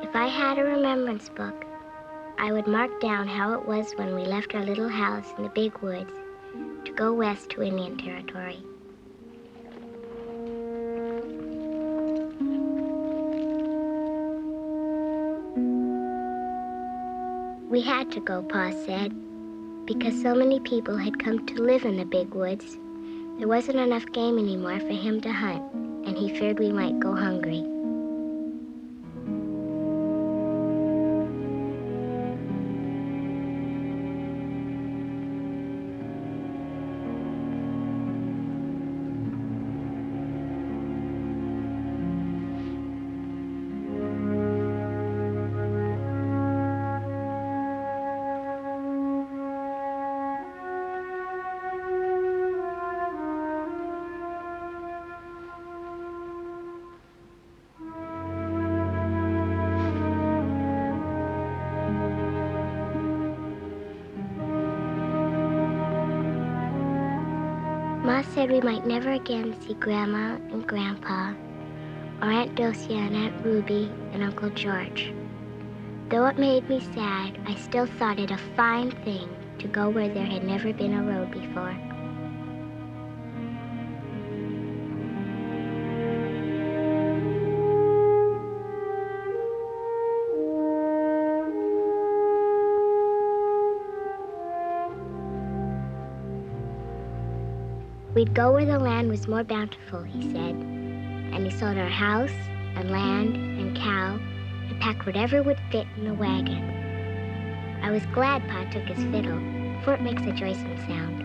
If I had a remembrance book, I would mark down how it was when we left our little house in the big woods to go west to Indian Territory. We had to go, Pa said, because so many people had come to live in the big woods. There wasn't enough game anymore for him to hunt, and he feared we might go hungry. Ma said we might never again see Grandma and Grandpa, or Aunt Docia and Aunt Ruby and Uncle George. Though it made me sad, I still thought it a fine thing to go where there had never been a road before. We'd go where the land was more bountiful, he said, and he sold our house and land and cow and packed whatever would fit in the wagon. I was glad Pa took his fiddle, for it makes a joyous sound.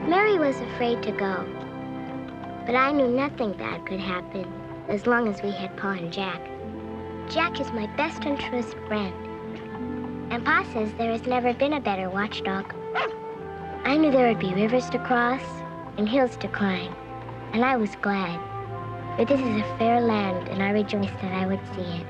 Mary was afraid to go, but I knew nothing bad could happen as long as we had Pa and Jack. Jack is my best and truest friend, and Pa says there has never been a better watchdog. I knew there would be rivers to cross and hills to climb, and I was glad, for this is a fair land, and I rejoiced that I would see it.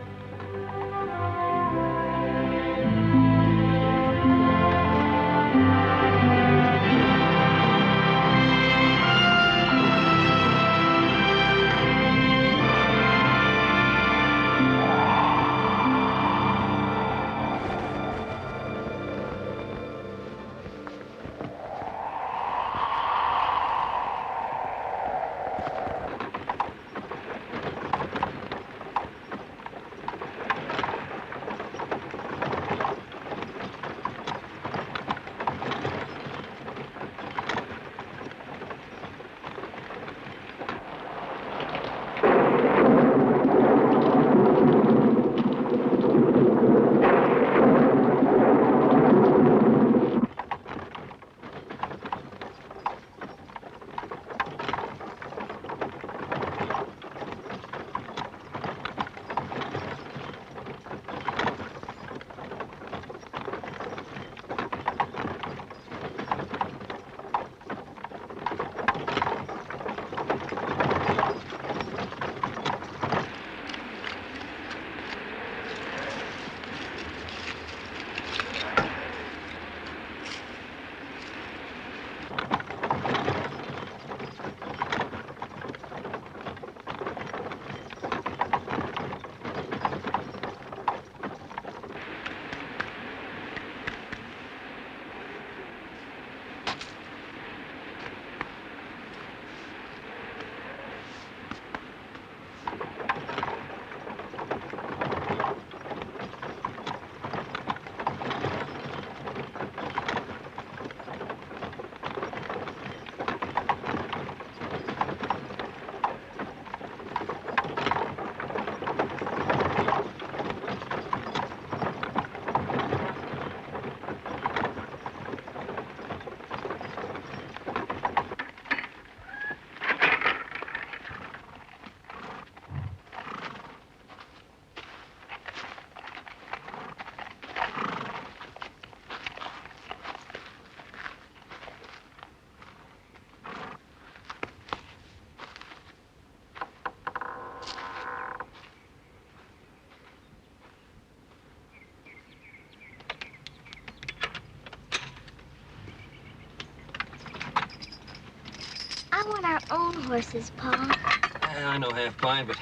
own horses, Pa. I know half pine, but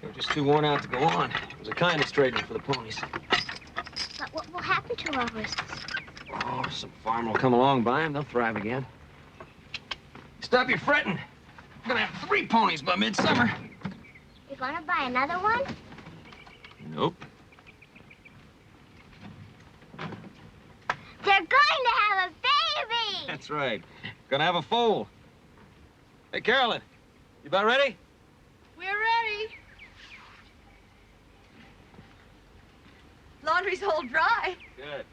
they were just too worn out to go on. It was a kind of straightening for the ponies. But what will happen to our horses? Oh, some farmer will come along by them. They'll thrive again. Stop your fretting. I'm gonna have 3 ponies by midsummer. You're gonna buy another one? Nope. They're going to have a baby! That's right. Gonna have a foal. Hey, Carolyn, you about ready? We're ready. Laundry's all dry. Good.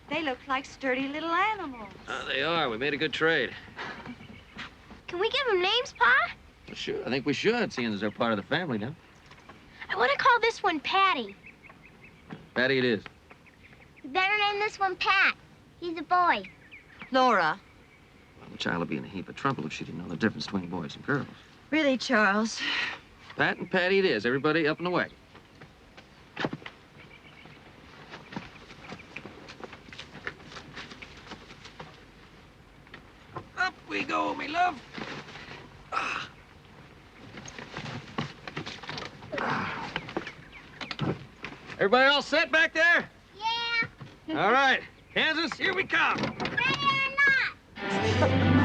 They look like sturdy little animals. They are. We made a good trade. Can we give them names, Pa? Well, sure. I think we should, seeing as they're part of the family now. I want to call this one Patty. Patty it is. You better name this one Pat. He's a boy. Laura. Well, the child would be in a heap of trouble if she didn't know the difference between boys and girls. Really, Charles? Pat and Patty it is. Everybody up and away. Up we go, me love. Everybody all set back there? Yeah. All right. Kansas, here we come. Ready or not?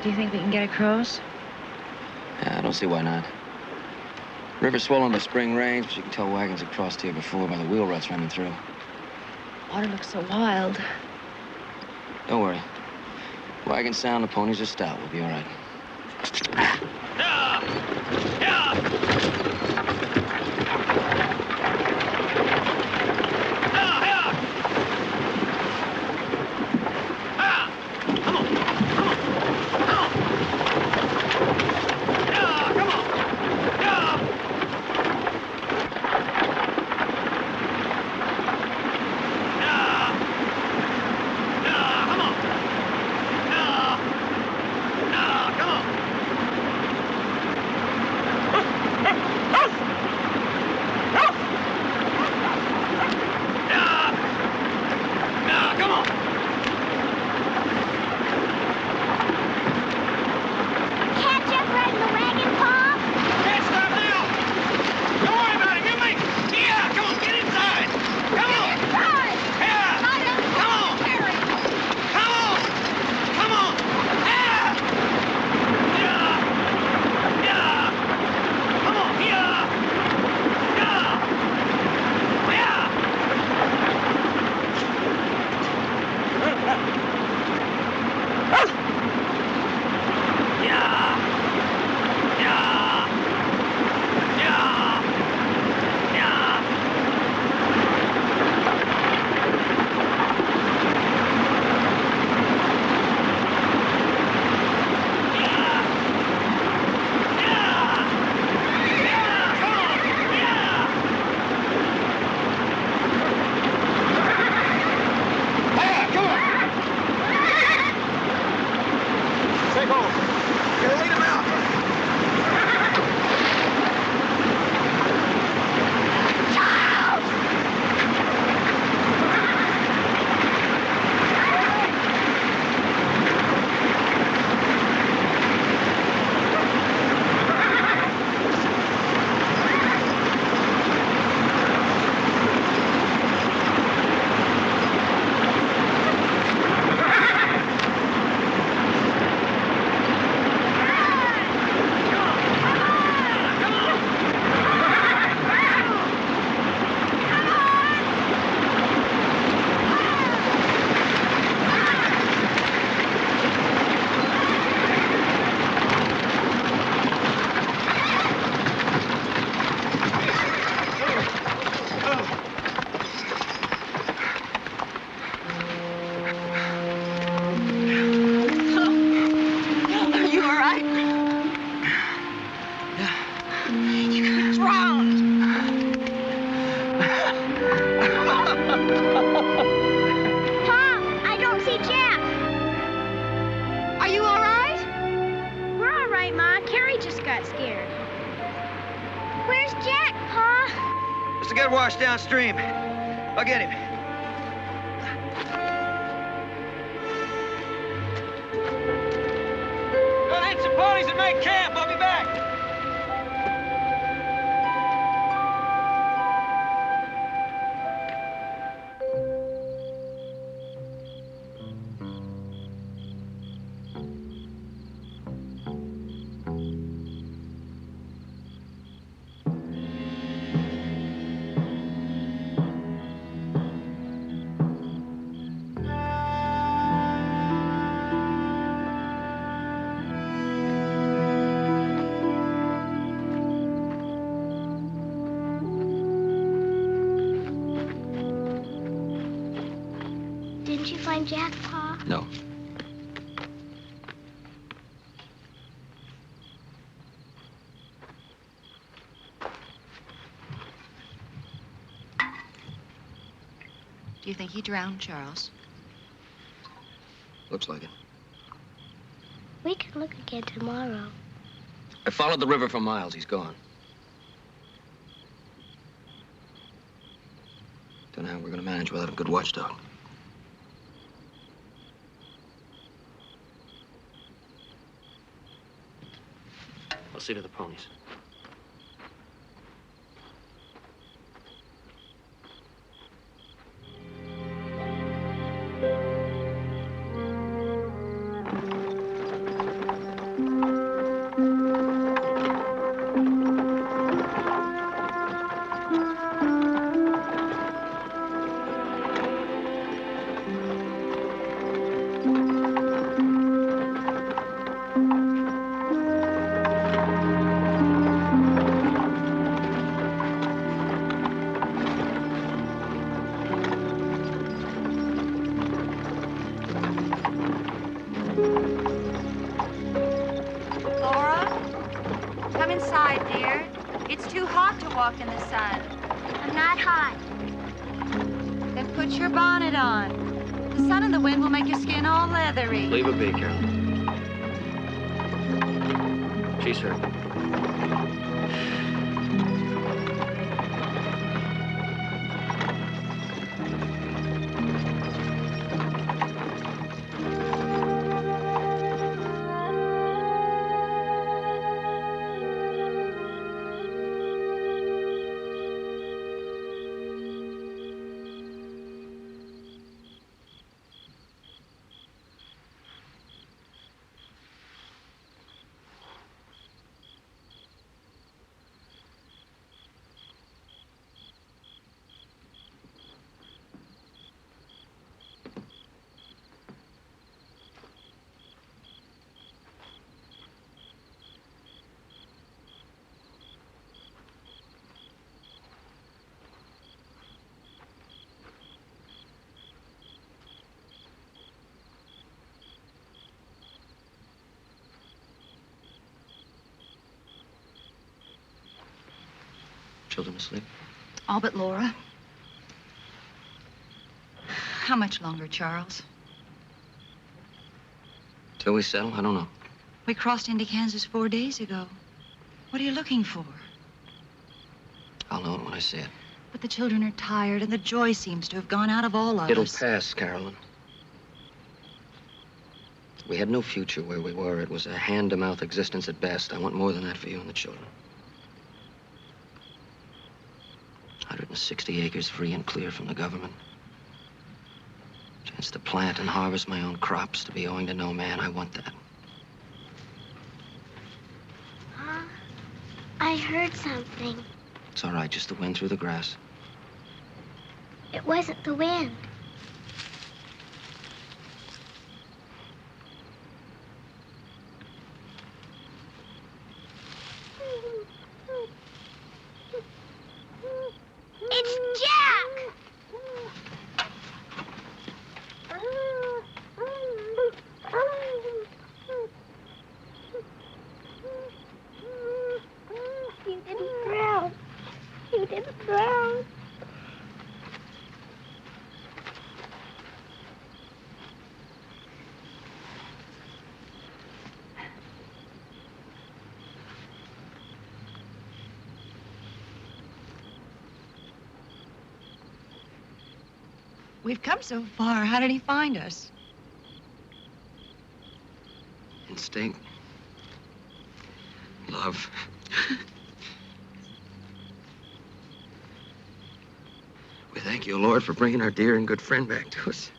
Do you think we can get across? Yeah, I don't see why not. River's swollen by spring rains, but you can tell wagons have crossed here before by the wheel ruts running through. Water looks so wild. Don't worry. Wagon sound, the ponies are stout. We'll be all right. wash downstream. I'll get him. Go hit some ponies and make camp. I'll be back. Didn't you find Jack, Pa? No. Do you think he drowned, Charles? Looks like it. We can look again tomorrow. I followed the river for miles. He's gone. Don't know how we're going to manage without a good watchdog. I'll see to the ponies. Walk in the sun. I'm not hot. Then put your bonnet on. The sun and the wind will make your skin all leathery. Leave it be, Carol. She's hurt. Children asleep? All but Laura. How much longer, Charles? Till we settle? I don't know. We crossed into Kansas 4 days ago. What are you looking for? I'll know it when I see it. But the children are tired, and the joy seems to have gone out of all of It'll us. pass, Carolyn. We had no future where we were. It was a hand-to-mouth existence at best. I want more than that for you and the children. 160 acres free and clear from the government. Chance to plant and harvest my own crops, to be owing to no man. I want that. Pa, I heard something. It's all right, just the wind through the grass. It wasn't the wind. It's Jack! You didn't drown. You didn't drown. We've come so far. How did he find us? Instinct. Love. We thank you, Lord, for bringing our dear and good friend back to us.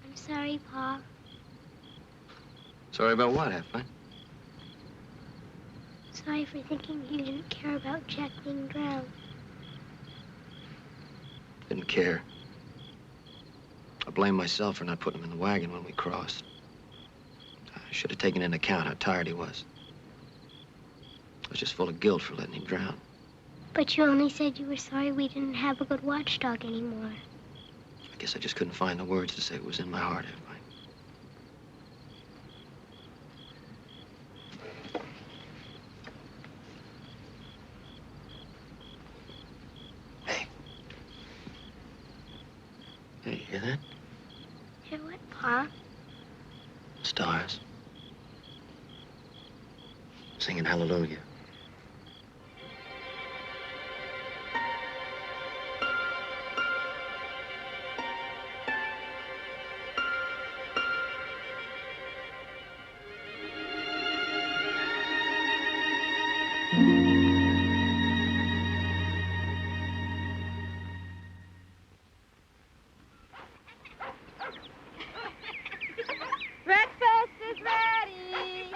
I'm sorry, Pa. Sorry about what, Halfine? Sorry for thinking you didn't care about Jack being drowned. Didn't care. I blame myself for not putting him in the wagon when we crossed. I should have taken into account how tired he was. I was just full of guilt for letting him drown. But you only said you were sorry we didn't have a good watchdog anymore. I guess I just couldn't find the words to say what was in my heart, Halfine. Hey. Hey, you hear that? Hear what, Pa? Stars. Singing hallelujah. Breakfast is ready.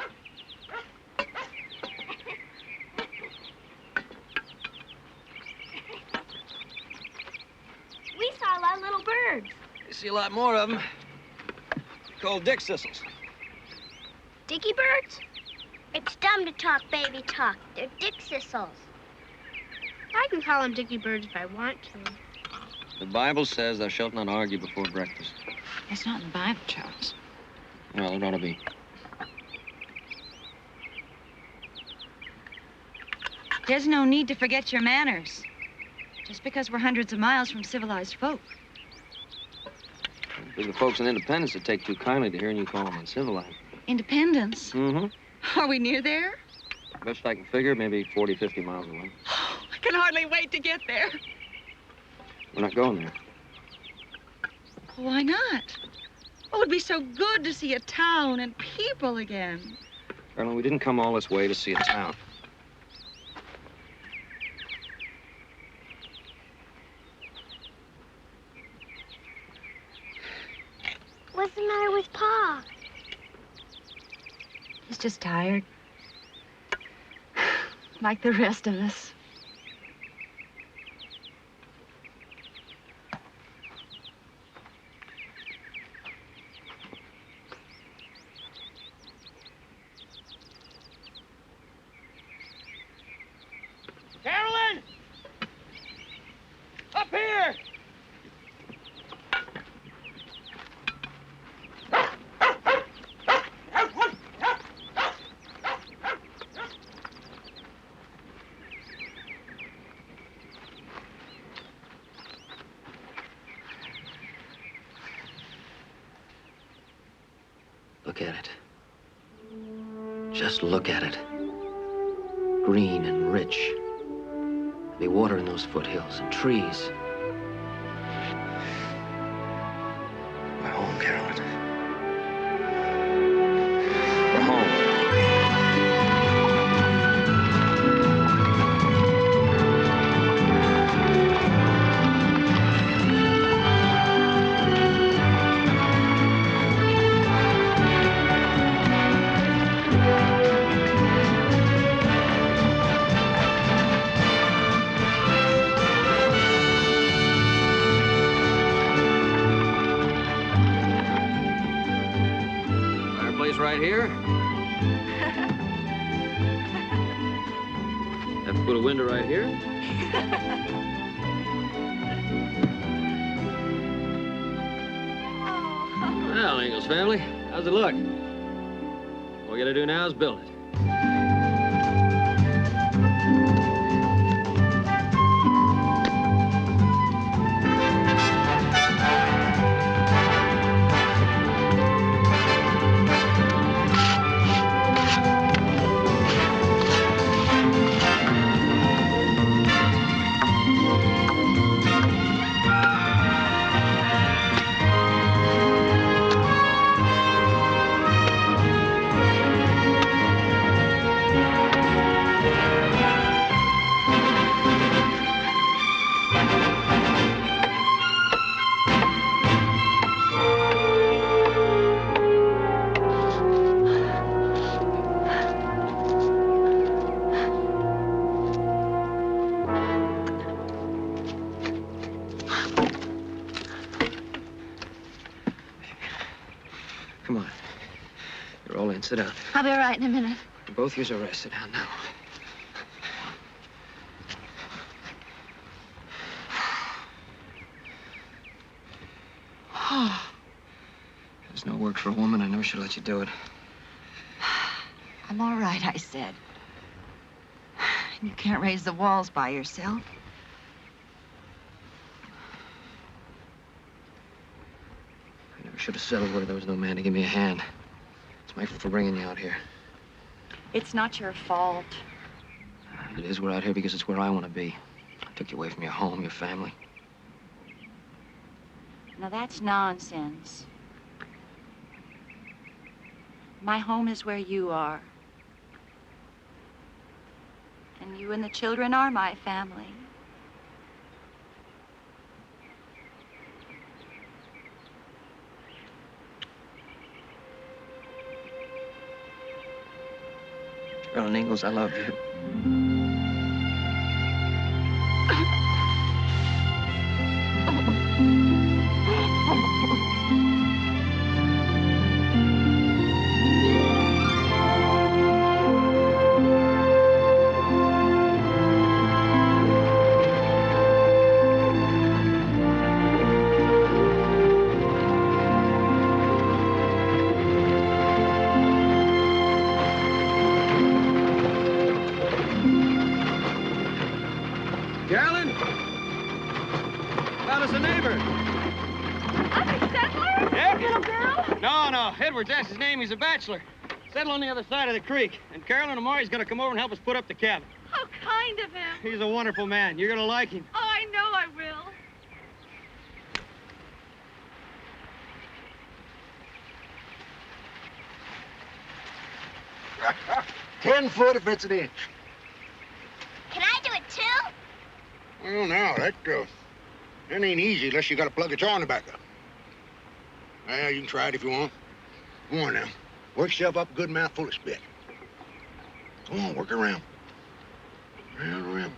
We saw a lot of little birds. You see a lot more of them. Called dick thistles. Dicky birds? It's dumb to talk baby talk. They're dick thistles. I can call them dicky birds if I want to. The Bible says thou shalt not argue before breakfast. It's not in the Bible, Charles. Well, it ought to be. There's no need to forget your manners. Just because we're hundreds of miles from civilized folk. There's the folks in Independence that take too kindly to hearing you call them uncivilized. Independence? Mm-hmm. Are we near there? Best I can figure, maybe 40, 50 miles away. I can hardly wait to get there. We're not going there. Why not? Oh, it'd be so good to see a town and people again. Carolyn, we didn't come all this way to see a town. What's the matter with Pa? He's just tired. Like the rest of us. Carolyn! Up here! Look at it. Just look at it. Green and rich. There'll be water in those foothills and trees. We're home, Carolyn. We're home. Fireplace right here. Have to put a window right here. Well, Ingalls family, how's it look? All we gotta do now is build it. Come on. You're all in. Sit down. I'll be right in a minute. Both of you are rest. Sit down now. There's no work for a woman. I know she'll let you do it. I'm all right, I said. You can't raise the walls by yourself. I never should have settled where there was no man to give me a hand. It's my fault for bringing you out here. It's not your fault. It is. We're out here because it's where I want to be. I took you away from your home, your family. Now, that's nonsense. My home is where you are. And you and the children are my family. Carolyn Ingalls, I love you. Carolyn? Found us a neighbor. I'm a settler? Yeah? Little girl? No. Edwards, that's his name. He's a bachelor. Settle on the other side of the creek. And Carolyn tomorrow, he's gonna come over and help us put up the cabin. How kind of him. He's a wonderful man. You're gonna like him. Oh, I know I will. $10 if it's an inch. Can I do it too? Well, now, that ain't easy unless you got to plug a jaw in the back up. Well, you can try it if you want. Come on now. Work yourself up a good mouthful of spit. Come on, work around. Around.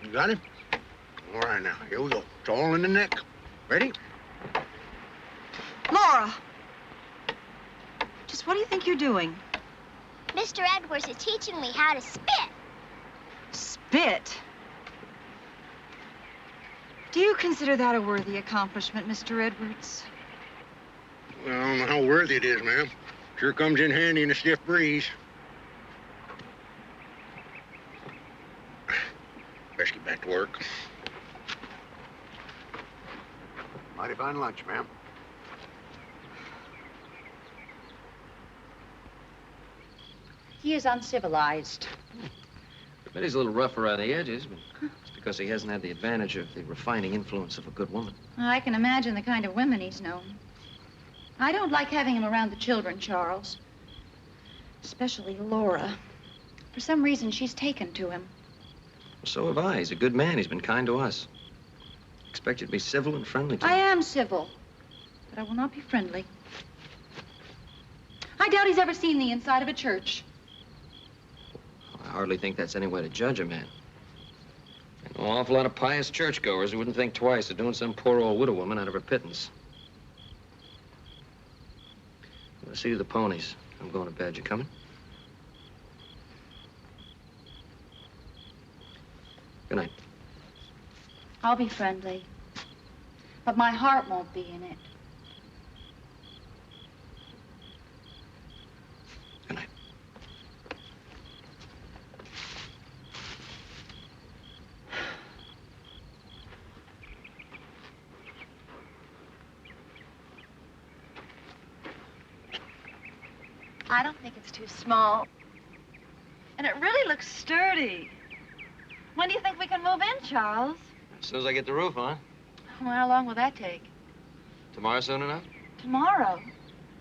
You got it? All right, now, here we go. It's all in the neck. Ready? Laura! Just what do you think you're doing? Mr. Edwards is teaching me how to spit. Spit? Do you consider that a worthy accomplishment, Mr. Edwards? Well, I don't know how worthy it is, ma'am. Sure comes in handy in a stiff breeze. Best get back to work. Mighty fine lunch, ma'am. He is uncivilized. I bet he's a little rough around the edges, but it's because he hasn't had the advantage of the refining influence of a good woman. I can imagine the kind of women he's known. I don't like having him around the children, Charles. Especially Laura. For some reason, she's taken to him. So have I. He's a good man. He's been kind to us. Expect you to be civil and friendly to him. I am civil, but I will not be friendly. I doubt he's ever seen the inside of a church. I hardly think that's any way to judge a man. An awful lot of pious churchgoers who wouldn't think twice of doing some poor old widow woman out of her pittance. I'm gonna see to the ponies. I'm going to bed. You coming? Good night. I'll be friendly, but my heart won't be in it. I don't think it's too small. And it really looks sturdy. When do you think we can move in, Charles? As soon as I get the roof on. Well, how long will that take? Tomorrow soon enough? Tomorrow?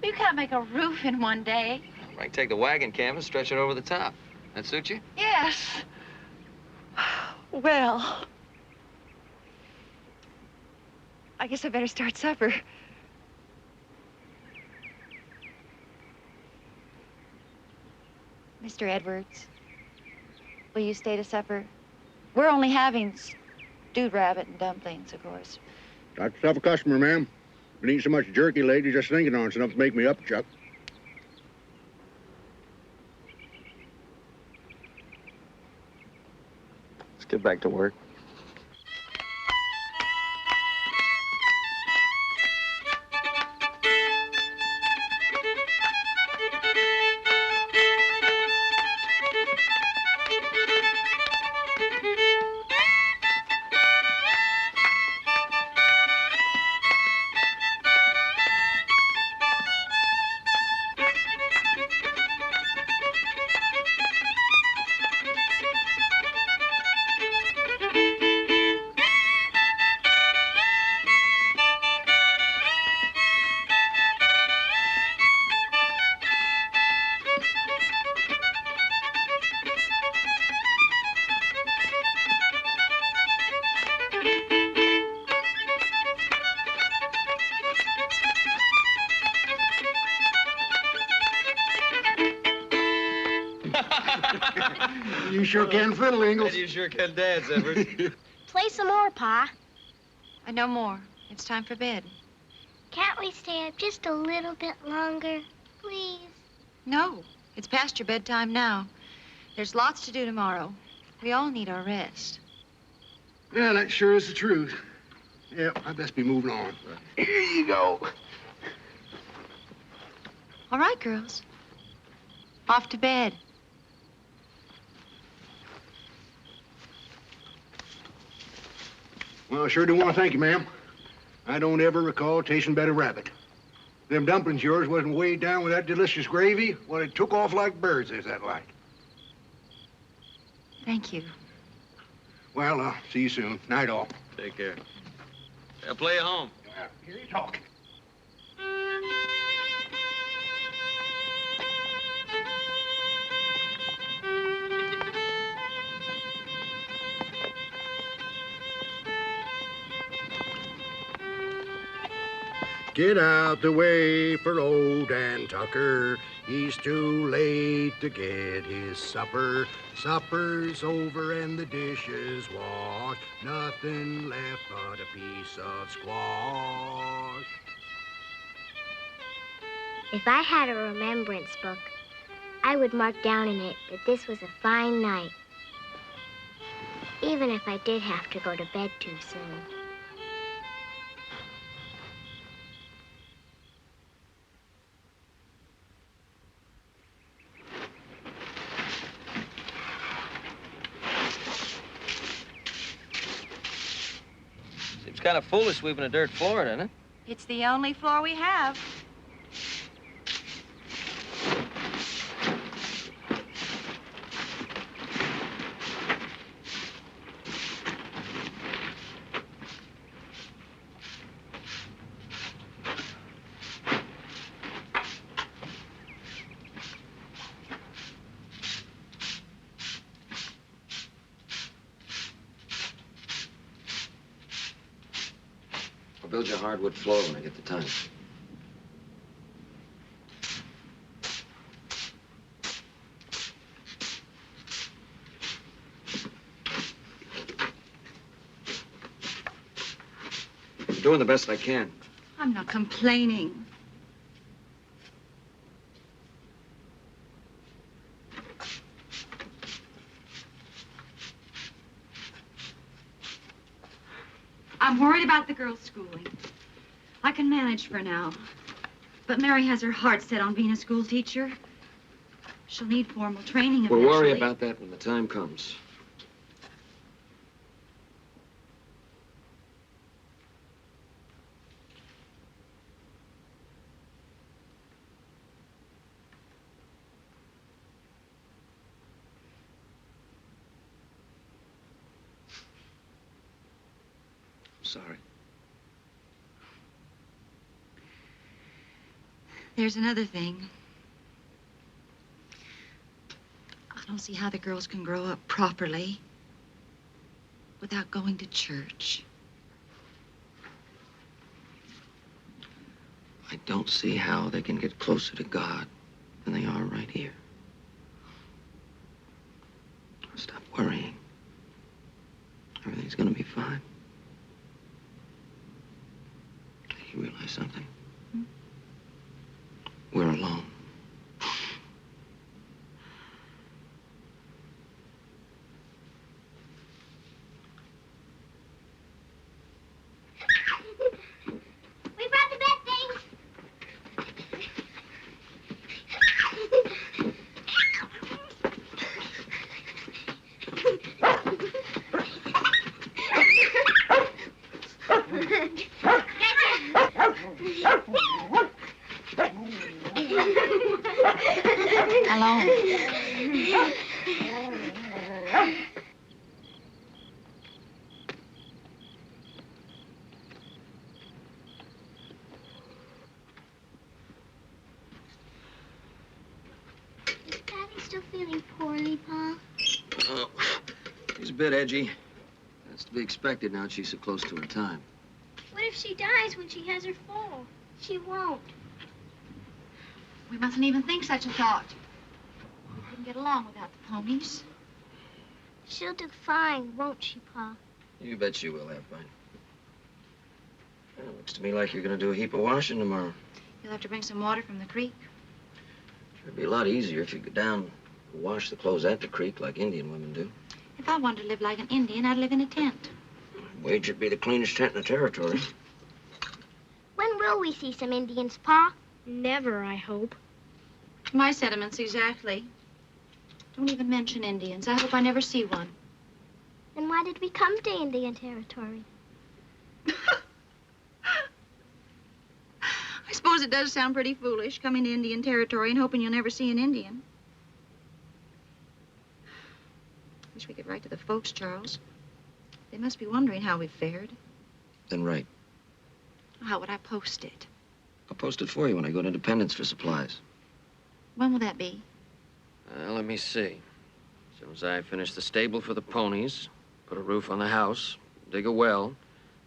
You can't make a roof in one day. I can take the wagon canvas, stretch it over the top. That suit you? Yes. Well, I guess I better start supper. Mr. Edwards, will you stay to supper? We're only having stewed rabbit and dumplings, of course. Got yourself a customer, ma'am. Been eating so much jerky lately, just thinking on it's enough to make me up, Chuck. Let's get back to work. You sure can fiddle, Ingalls. You sure can dance, Edward. Play some more, Pa. No more. It's time for bed. Can't we stay up just a little bit longer, please? No, it's past your bedtime now. There's lots to do tomorrow. We all need our rest. Yeah, that sure is the truth. Yeah, I best be moving on. Here you go. All right, girls. Off to bed. Well, I sure do want to thank you, ma'am. I don't ever recall tasting better rabbit. Them dumplings yours wasn't weighed down with that delicious gravy. Well, it took off like birds, is that like. Thank you. Well, I'll see you soon. Night all. Take care. I'll play you home. Here you talk. Get out the way for old Dan Tucker. He's too late to get his supper. Supper's over and the dishes washed. Nothing left but a piece of squash. If I had a remembrance book, I would mark down in it that this was a fine night. Even if I did have to go to bed too soon. Seems kind of foolish sweeping a dirt floor, doesn't it? It's the only floor we have. I'll build you a hardwood floor when I get the time. I'm doing the best I can. I'm not complaining. I'm worried about the girls' schooling. I can manage for now. But Mary has her heart set on being a school teacher. She'll need formal training eventually. We'll worry about that when the time comes. Sorry. There's another thing. I don't see how the girls can grow up properly without going to church. I don't see how they can get closer to God than they are right here. Stop worrying. Everything's gonna be fine. You realize something? We're alone. We brought the bed things. Hello. Is Patty still feeling poorly, Pa? Oh, he's a bit edgy. That's to be expected now that she's so close to her time. What if she dies when she has her fall? She won't. We mustn't even think such a thought. We couldn't get along without the ponies. She'll do fine, won't she, Pa? You bet she will have fun. Well, it looks to me like you're gonna do a heap of washing tomorrow. You'll have to bring some water from the creek. It'd be a lot easier if you could go down and wash the clothes at the creek like Indian women do. If I wanted to live like an Indian, I'd live in a tent. Wager'd be the cleanest tent in the territory. When will we see some Indians, Pa? Never, I hope. My sentiments exactly. Don't even mention Indians. I hope I never see one. Then why did we come to Indian territory? I suppose it does sound pretty foolish, coming to Indian territory and hoping you'll never see an Indian. Wish we could write to the folks, Charles. They must be wondering how we've fared. Then write. How would I post it? I'll post it for you when I go to Independence for supplies. When will that be? Let me see. As soon as I finish the stable for the ponies, put a roof on the house, dig a well,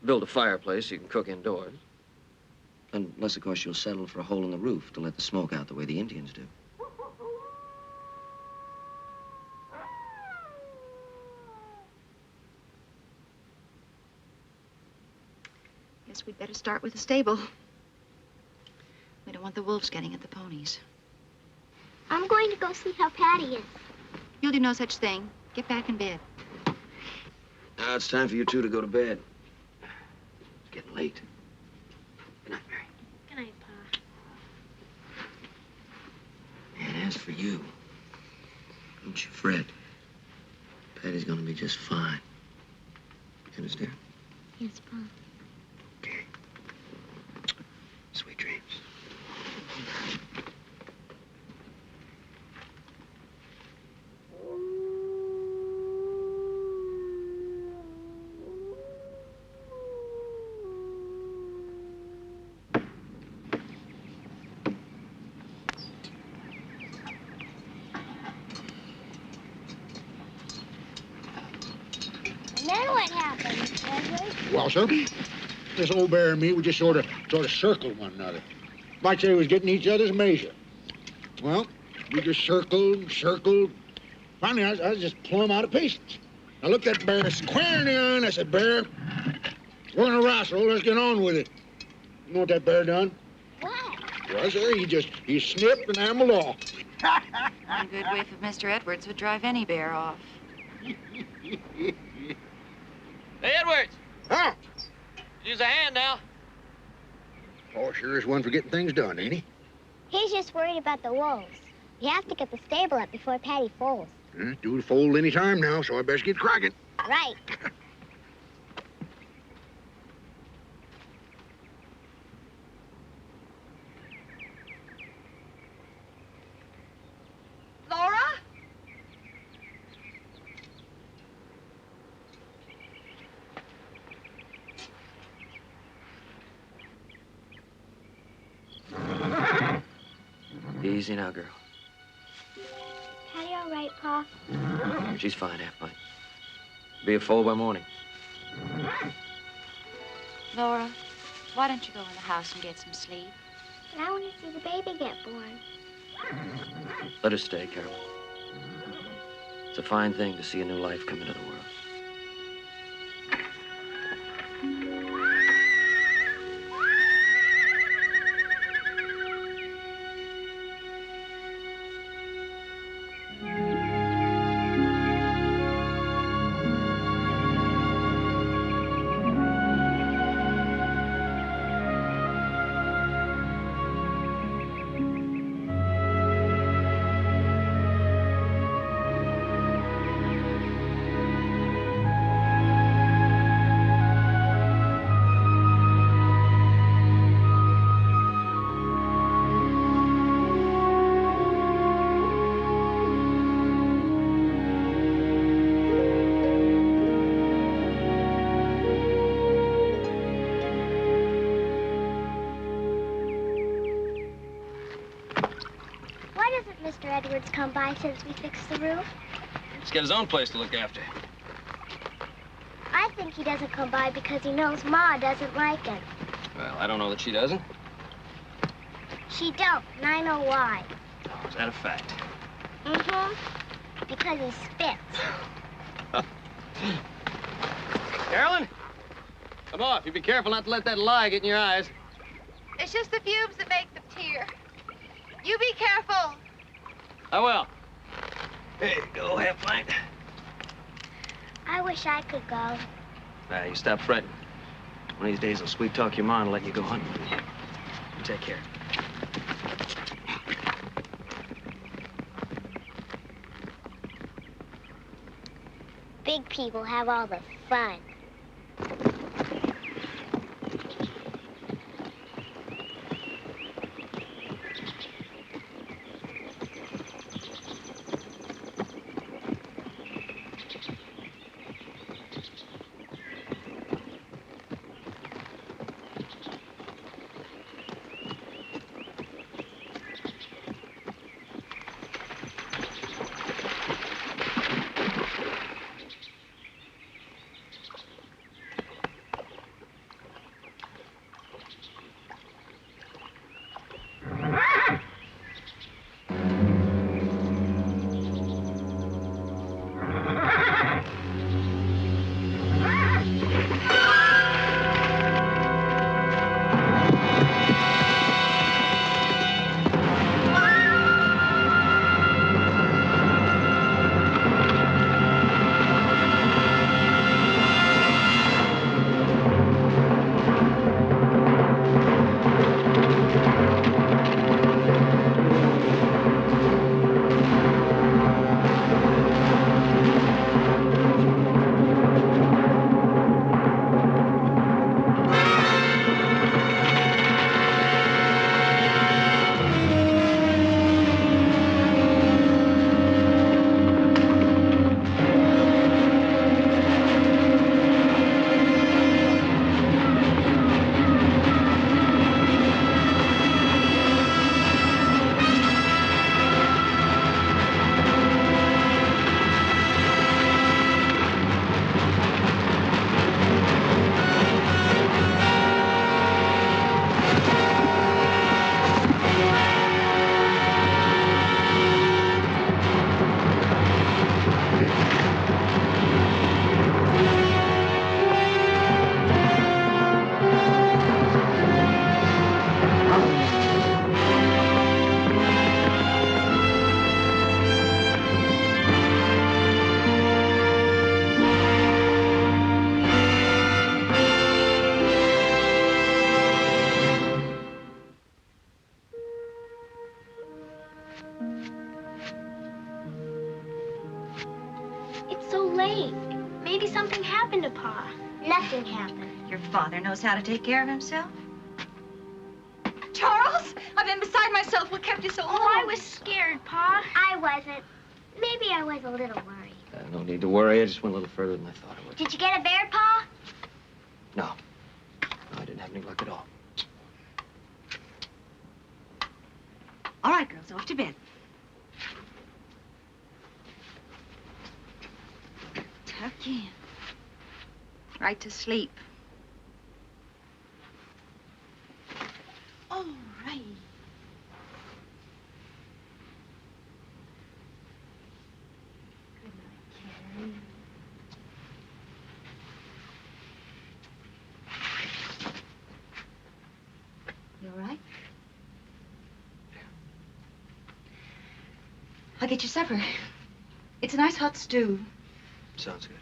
build a fireplace so you can cook indoors. Unless, of course, you'll settle for a hole in the roof to let the smoke out the way the Indians do. Guess we'd better start with the stable. We don't want the wolves getting at the ponies. I'm going to go see how Patty is. You'll do no such thing. Get back in bed. Now it's time for you two to go to bed. It's getting late. Good night, Mary. Good night, Pa. And as for you, don't you fret. Patty's gonna be just fine. You understand? Yes, Pa. Okay. Sweet dreams. And then what happened, Edward? Well, sir, this old bear and me, we just sort of circled one another. Might say we was getting each other's measure. Well, we just circled. Finally, I was just plumb out of patience. I looked at Bear square in the eye, and I said, Bear, we're gonna wrestle. Let's get on with it. You know what that bear done? What? Well, sir, he snipped and ambled off. One good whiff of Mr. Edwards would drive any bear off. Hey, Edwards! Huh? Use a hand now. Oh, sure is one for getting things done, ain't he? He's just worried about the wolves. We have to get the stable up before Patty folds. Due to fold any time now, so I best get cracking. Right. Laura? Easy now, girl. Patty all right, Pa? She's fine, half pint. Be a foal by morning. Laura, why don't you go in the house and get some sleep? But I want to see the baby get born. Let her stay, Carol. It's a fine thing to see a new life come into the world. Mr. Edwards come by since we fixed the roof? He's got his own place to look after. I think he doesn't come by because he knows Ma doesn't like him. Well, I don't know that she doesn't. She don't, and I know why. Oh, is that a fact? Mm-hmm. Because he spits. Carolyn? Come off. You be careful not to let that lye get in your eyes. It's just the fumes that make them tear. You be careful. I will. There you go, half pint. I wish I could go. You stop fretting. One of these days I'll sweet talk your mom and let you go hunting. You take care. Big people have all the fun. Nothing happened. Your father knows how to take care of himself. Charles, I've been beside myself. What kept you so long? Oh, I was scared, Pa. I wasn't. Maybe I was a little worried. No need to worry. I just went a little further than I thought I would. Did you get a bear, Pa? No. No, I didn't have any luck at all. All right, girls, off to bed. Tuck in. Right to sleep. All right. Good night, Carrie. You all right? Yeah. I'll get you supper. It's a nice hot stew. Sounds good.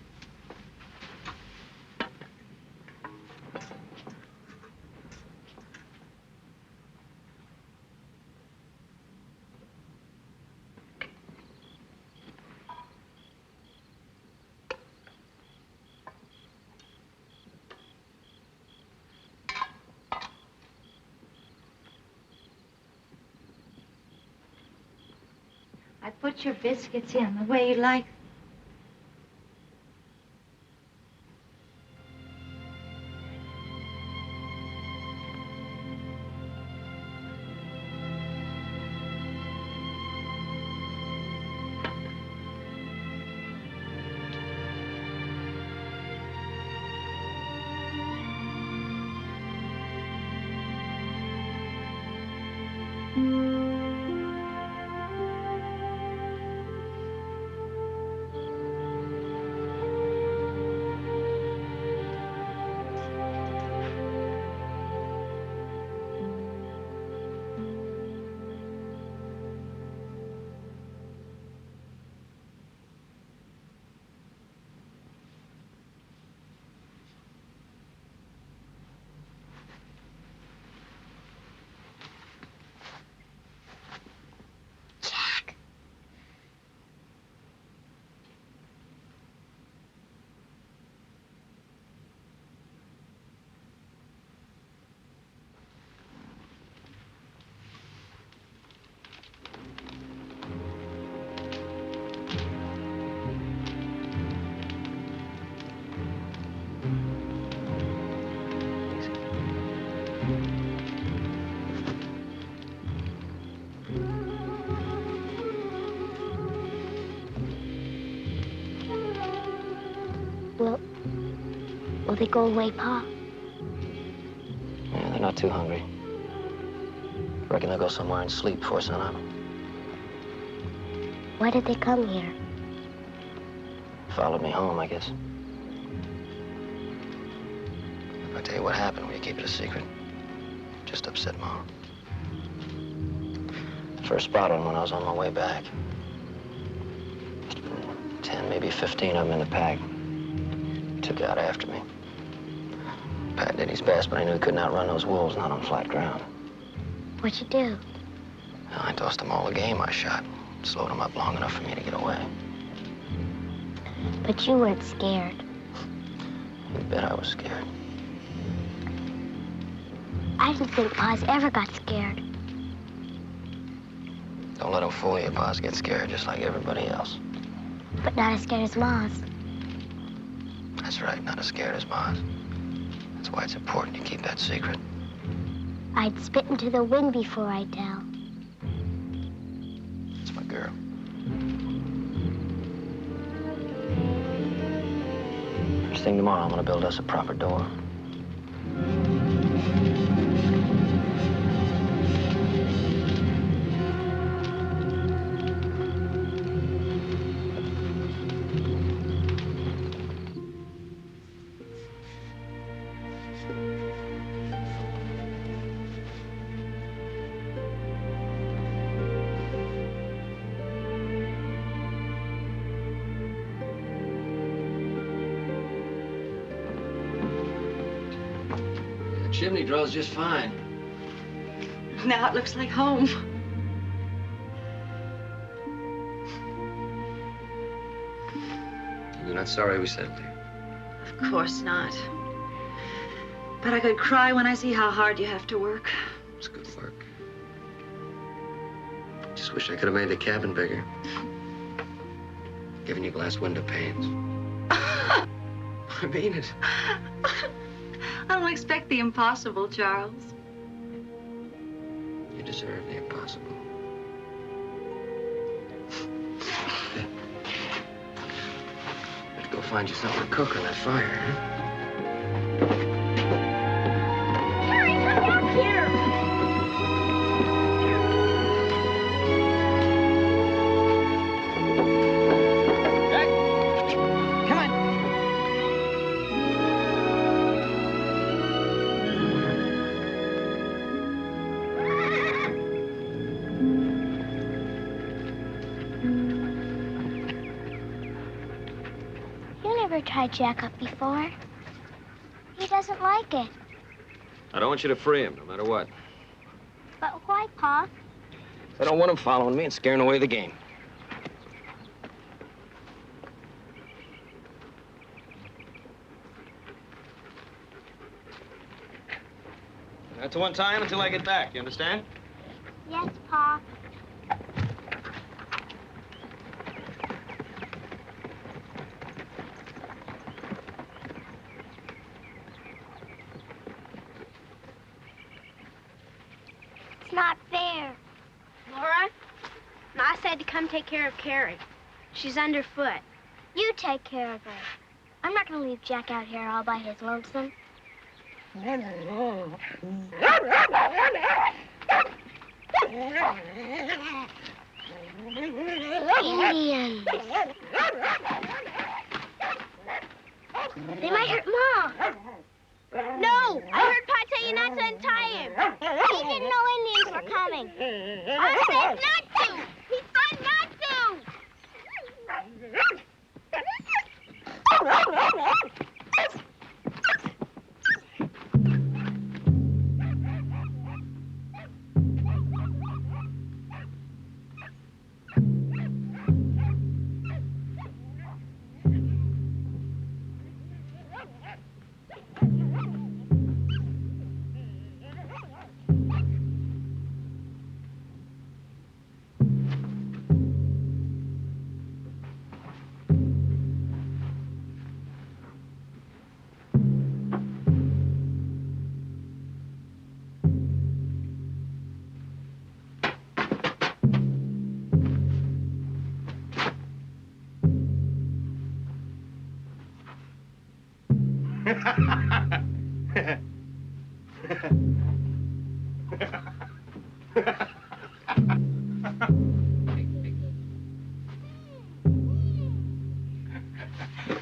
I put your biscuits in the way you like. Will they go away, Pa? Yeah, they're not too hungry. Reckon they'll go somewhere and sleep before sunup. Why did they come here? Followed me home, I guess. If I tell you what happened, will you keep it a secret? Just upset Mom. First spotted them when I was on my way back. 10, maybe 15 of them in the pack. Took out after me. Pat did his best, but I knew he couldn't outrun those wolves, not on flat ground. What'd you do? Well, I tossed them all a game I shot. Slowed them up long enough for me to get away. But you weren't scared. You bet I was scared. I didn't think Pa's ever got scared. Don't let them fool you. Pa's get scared just like everybody else. But not as scared as Ma's. That's right, not as scared as Ma's. That's why it's important you keep that secret. I'd spit into the wind before I'd tell. That's my girl. First thing tomorrow, I'm gonna build us a proper door. Chimney draws just fine. Now it looks like home. You're not sorry we settled here? Of course not. But I could cry when I see how hard you have to work. It's good work. Just wish I could have made the cabin bigger. Given you glass window panes. I mean it. I don't expect the impossible, Charles. You deserve the impossible. find yourself a cook on that fire, huh? Harry, come back here! Come on. You never tried Jack up before. He doesn't like it. I don't want you to free him, no matter what. But why, Pa? I don't want him following me and scaring away the game. That's one time until I get back, you understand? Yes, Pa. It's not fair. Laura, Ma said to come take care of Carrie. She's underfoot. You take care of her. I'm not going to leave Jack out here all by his lonesome. Indians. They might hurt Mom. No! I heard Pa tell you not to untie him. He didn't know Indians were coming. I said not to! He said not to!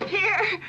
Here.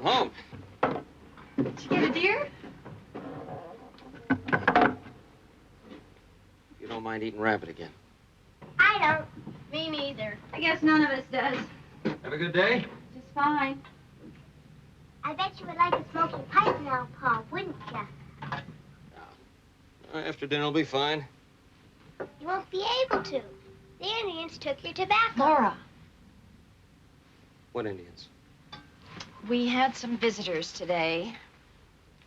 Home. Did you get a deer? You don't mind eating rabbit again? I don't. Me neither. I guess none of us does. Have a good day? Just fine. I bet you would like a smoky pipe now, Pa, wouldn't you? After dinner will be fine. You won't be able to. The Indians took your tobacco. Laura, What Indians? we had some visitors today.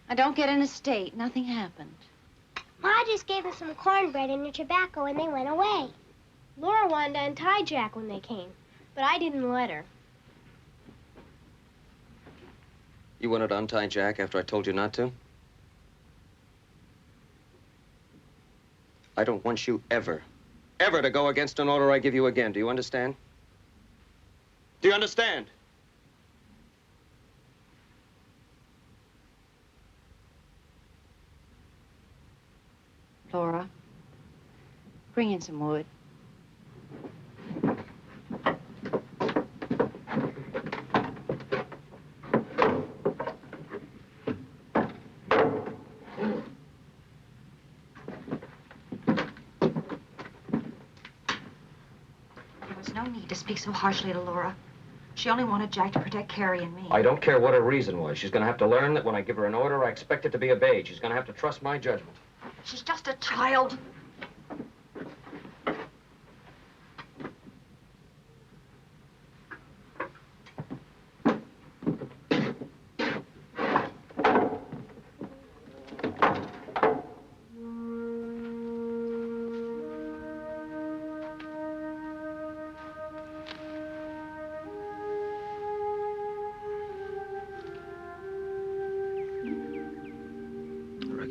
I don't get in a state. Nothing happened. Ma just gave us some cornbread and a tobacco, and they went away. Laura wanted to untie Jack when they came, but I didn't let her. You wanted to untie Jack after I told you not to? I don't want you ever to go against an order I give you again. Do you understand? Do you understand? Laura, bring in some wood. There was no need to speak so harshly to Laura. She only wanted Jack to protect Carrie and me. I don't care what her reason was. She's gonna have to learn that when I give her an order, I expect it to be obeyed. She's gonna have to trust my judgment. She's just a child.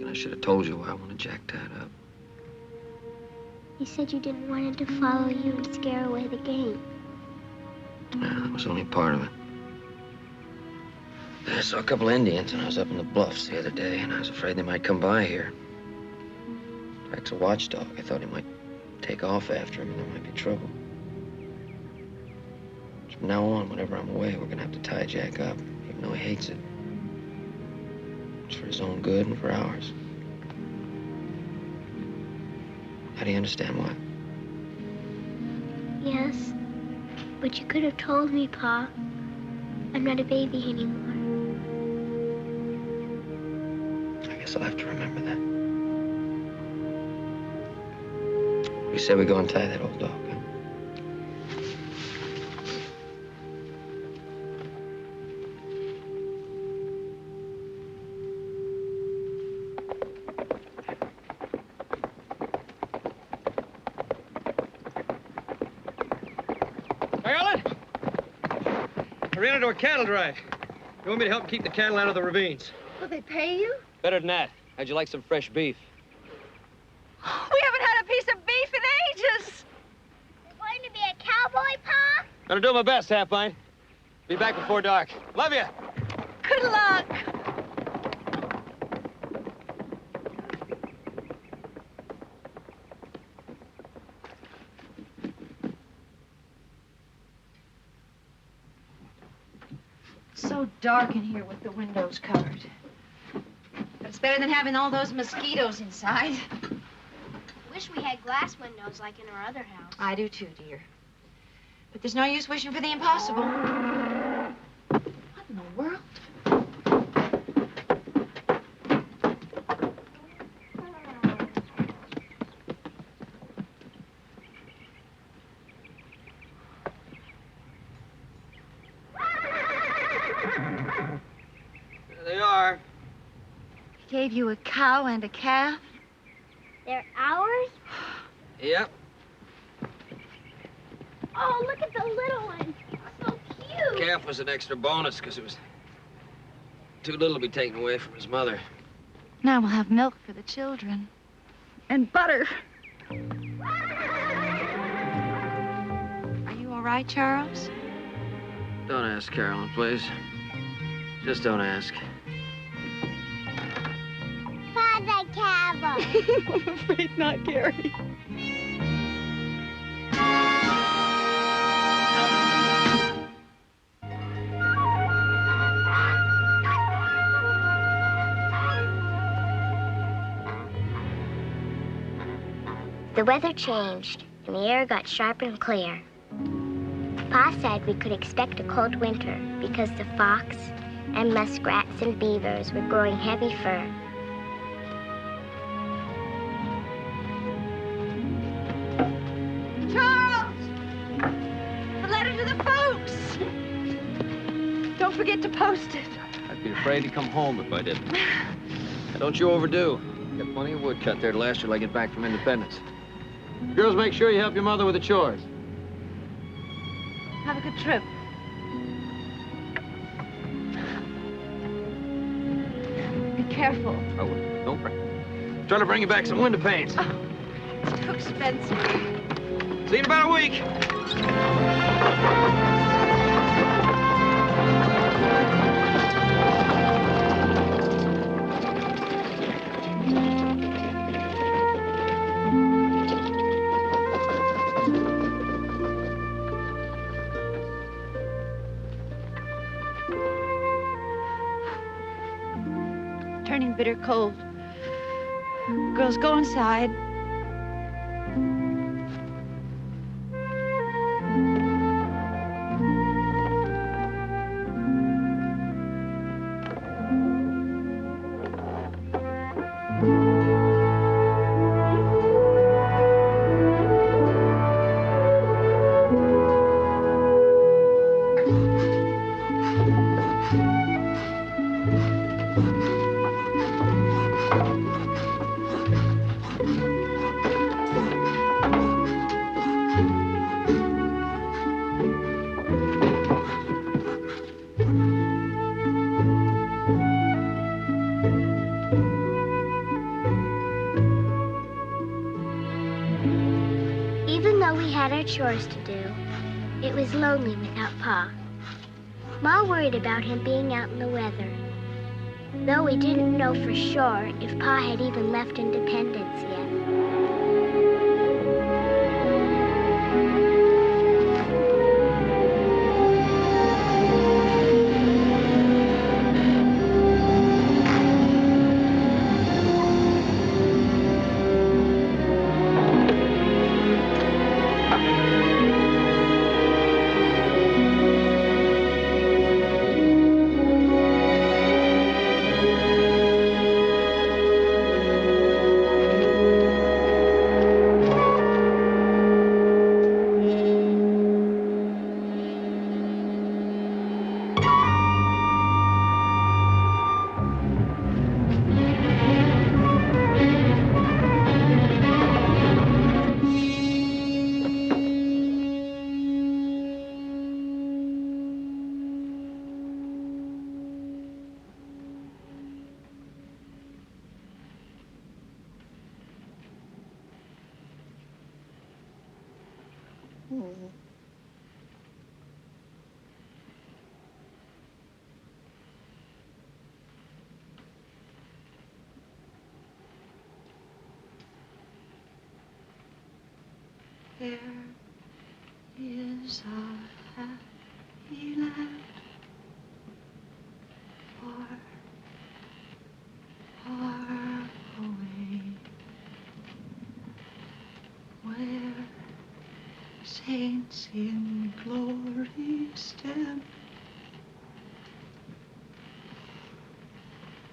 I should have told you why I wanted Jack tied up. You said you didn't want him to follow you and scare away the game. Yeah, that was only part of it. I saw a couple Indians when I was up in the bluffs the other day, and I was afraid they might come by here. Jack's a watchdog. I thought he might take off after him and there might be trouble. From now on, whenever I'm away, we're gonna have to tie Jack up, even though he hates it. It's for his own good and for ours. How do you understand why? Yes, but you could have told me, Pa. I'm not a baby anymore. I guess I'll have to remember that. We say we go untie that old dog, huh? I ran into a cattle drive. You want me to help keep the cattle out of the ravines? Will they pay you? Better than that. How'd you like some fresh beef? We haven't had a piece of beef in ages. You're going to be a cowboy, Pa? Gonna do my best, Half-Pint. Be back before dark. Love you. Good luck. So dark in here with the windows covered. But it's better than having all those mosquitoes inside. Wish we had glass windows like in our other house. I do too, dear. But there's no use wishing for the impossible. What in the world? There they are. He gave you a cow and a calf? They're ours? Yep. Oh, look at the little one. So cute. Calf was an extra bonus because it was too little to be taken away from his mother. Now we'll have milk for the children. And butter. Are you all right, Charles? Don't ask, Carolyn, please. Just don't ask. Father Cowboy. I'm afraid not, Gary. The weather changed, and the air got sharp and clear. Pa said we could expect a cold winter because the fox and muskrats and beavers were growing heavy fur. Charles! A letter to the folks! Don't forget to post it. I'd be afraid to come home if I didn't. Now, don't you overdo. Got plenty of wood cut there to last till I get back from Independence. Girls, make sure you help your mother with the chores. Have a good trip. Be careful. I will. Don't worry. Try to bring you back some window panes. Oh, it's too expensive. See you in about a week. Turning bitter cold. Girls, go inside. Even though we had our chores to do, it was lonely without Pa. Ma worried about him being out in the weather, though we didn't know for sure if Pa had even left Independence yet. There is a happy land far, far away, where saints in glory stand,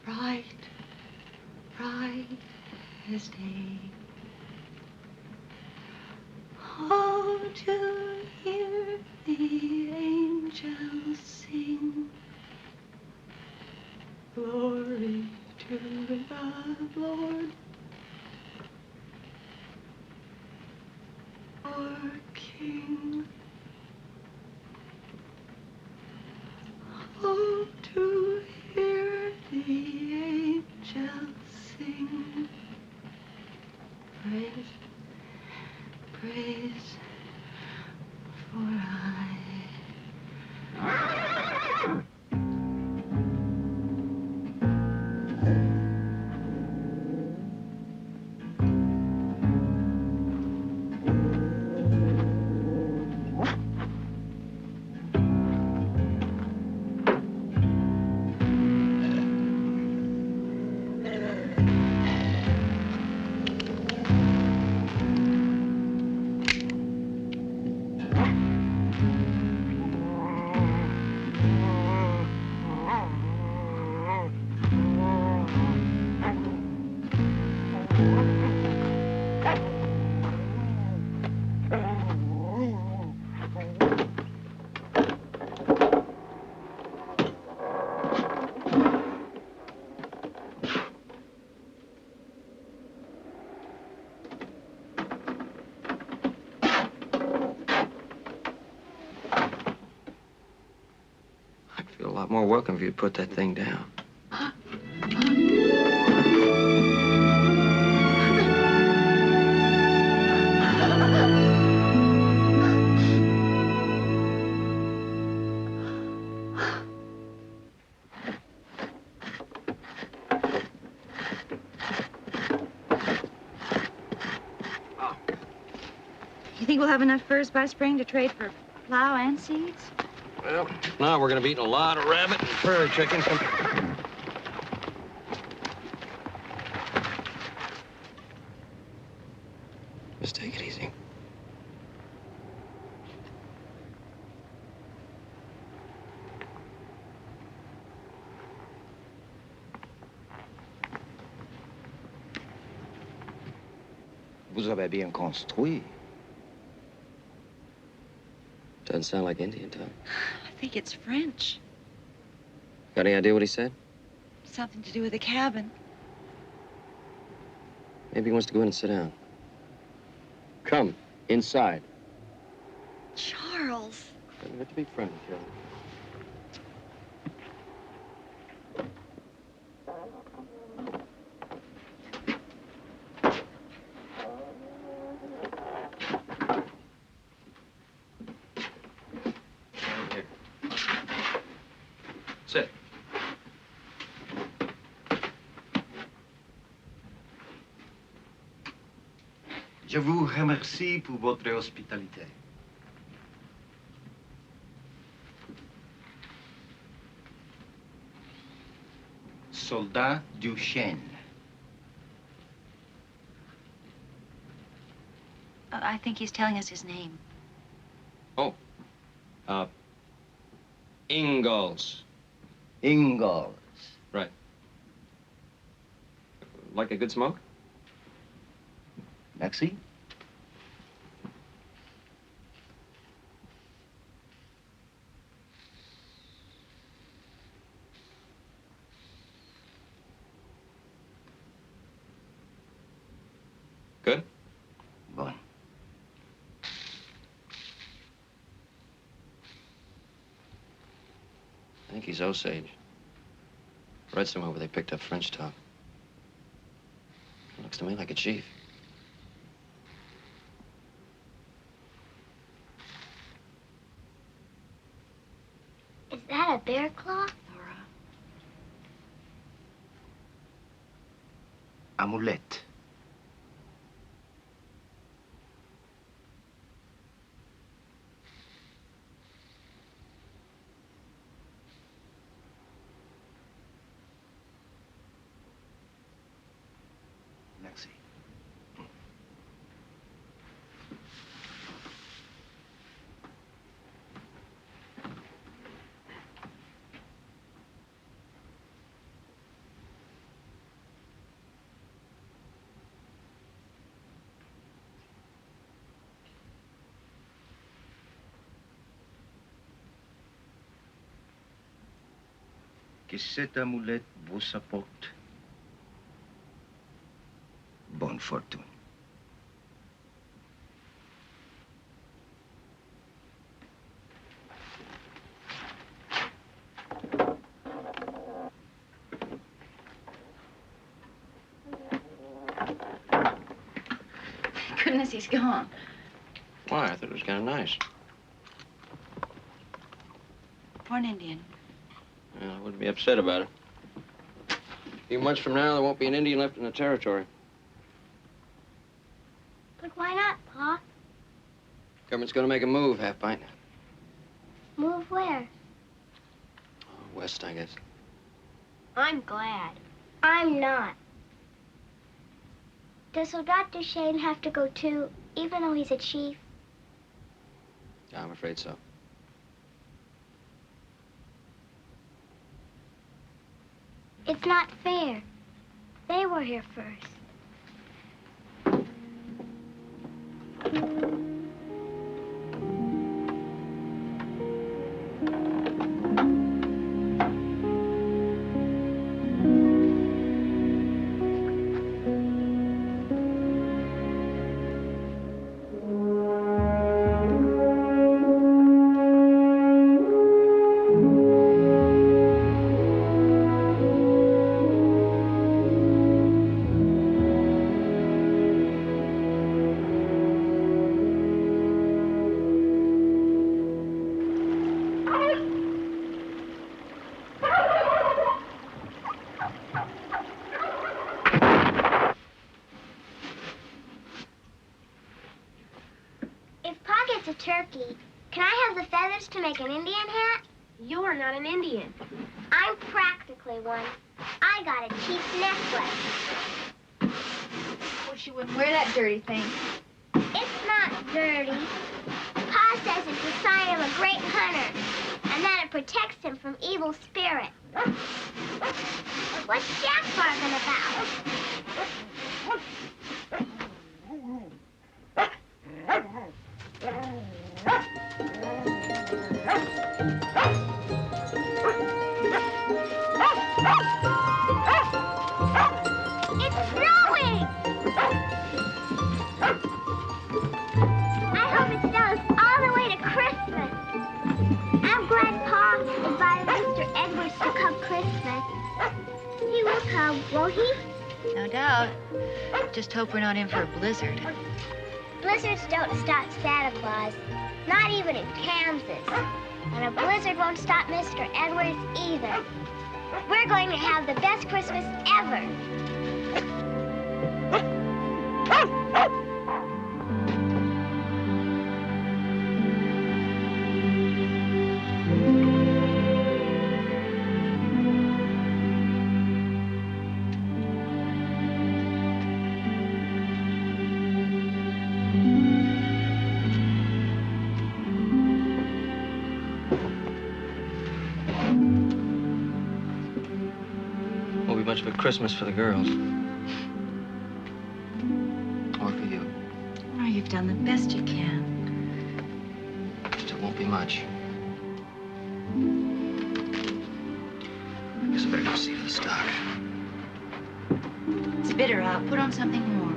bright, bright as day. Oh, to hear the angels sing, glory to the Lord, our King. Oh, to hear the angels sing, praise, praise, for I. feel a lot more welcome if you'd put that thing down. You think we'll have enough furs by spring to trade for plow and seeds? Well, now we're gonna be eating a lot of rabbit and prairie chickens. Just take it easy. Vous avez bien construit. Doesn't sound like Indian talk. I think it's French. Got any idea what he said? Something to do with the cabin. Maybe he wants to go in and sit down. Come, inside. Charles. Doesn't have to be friendly, Kelly. Sit. Je vous remercie pour votre hospitalité. Soldat du Chêne. I think he's telling us his name. Oh. Ingalls. Ingalls. Right. Like a good smoke? Merci. Good? Bon. I think he's Osage. Read somewhere where they picked up French talk. Looks to me like a chief. Is that a bear claw? Laura. Amulette. Merci. Que cette amulette vous apporte bonne fortune. Goodness, he's gone. Why? I thought it was kind of nice. For an Indian. Well, I wouldn't be upset about it. A few months from now, there won't be an Indian left in the territory. But why not, Pa? Government's gonna make a move, Half-Pint. Move where? West, I guess. I'm glad. I'm not. Does Soldat Duchesne have to go too, even though he's a chief? Yeah, I'm afraid so. It's not fair. They were here first. turkey. Can I have the feathers to make an Indian hat? You're not an Indian. I'm practically one. I got a teeth necklace. Wish you wouldn't wear that dirty thing. It's not dirty. Pa says it's a sign of a great hunter, and that it protects him from evil spirits. What's Jack barking about? It's snowing! I hope it snows all the way to Christmas. I'm glad Pa invited Mr. Edwards to come Christmas. He will come, won't he? No doubt. Just hope we're not in for a blizzard. Blizzards don't stop Santa Claus, not even in Kansas. And a blizzard won't stop Mr. Edwards either. We're going to have the best Christmas ever. Won't be much of a Christmas for the girls. Or for you. Oh, you've done the best you can. Still won't be much. I guess I better go see to the stock. It's bitter out. Put on something warm.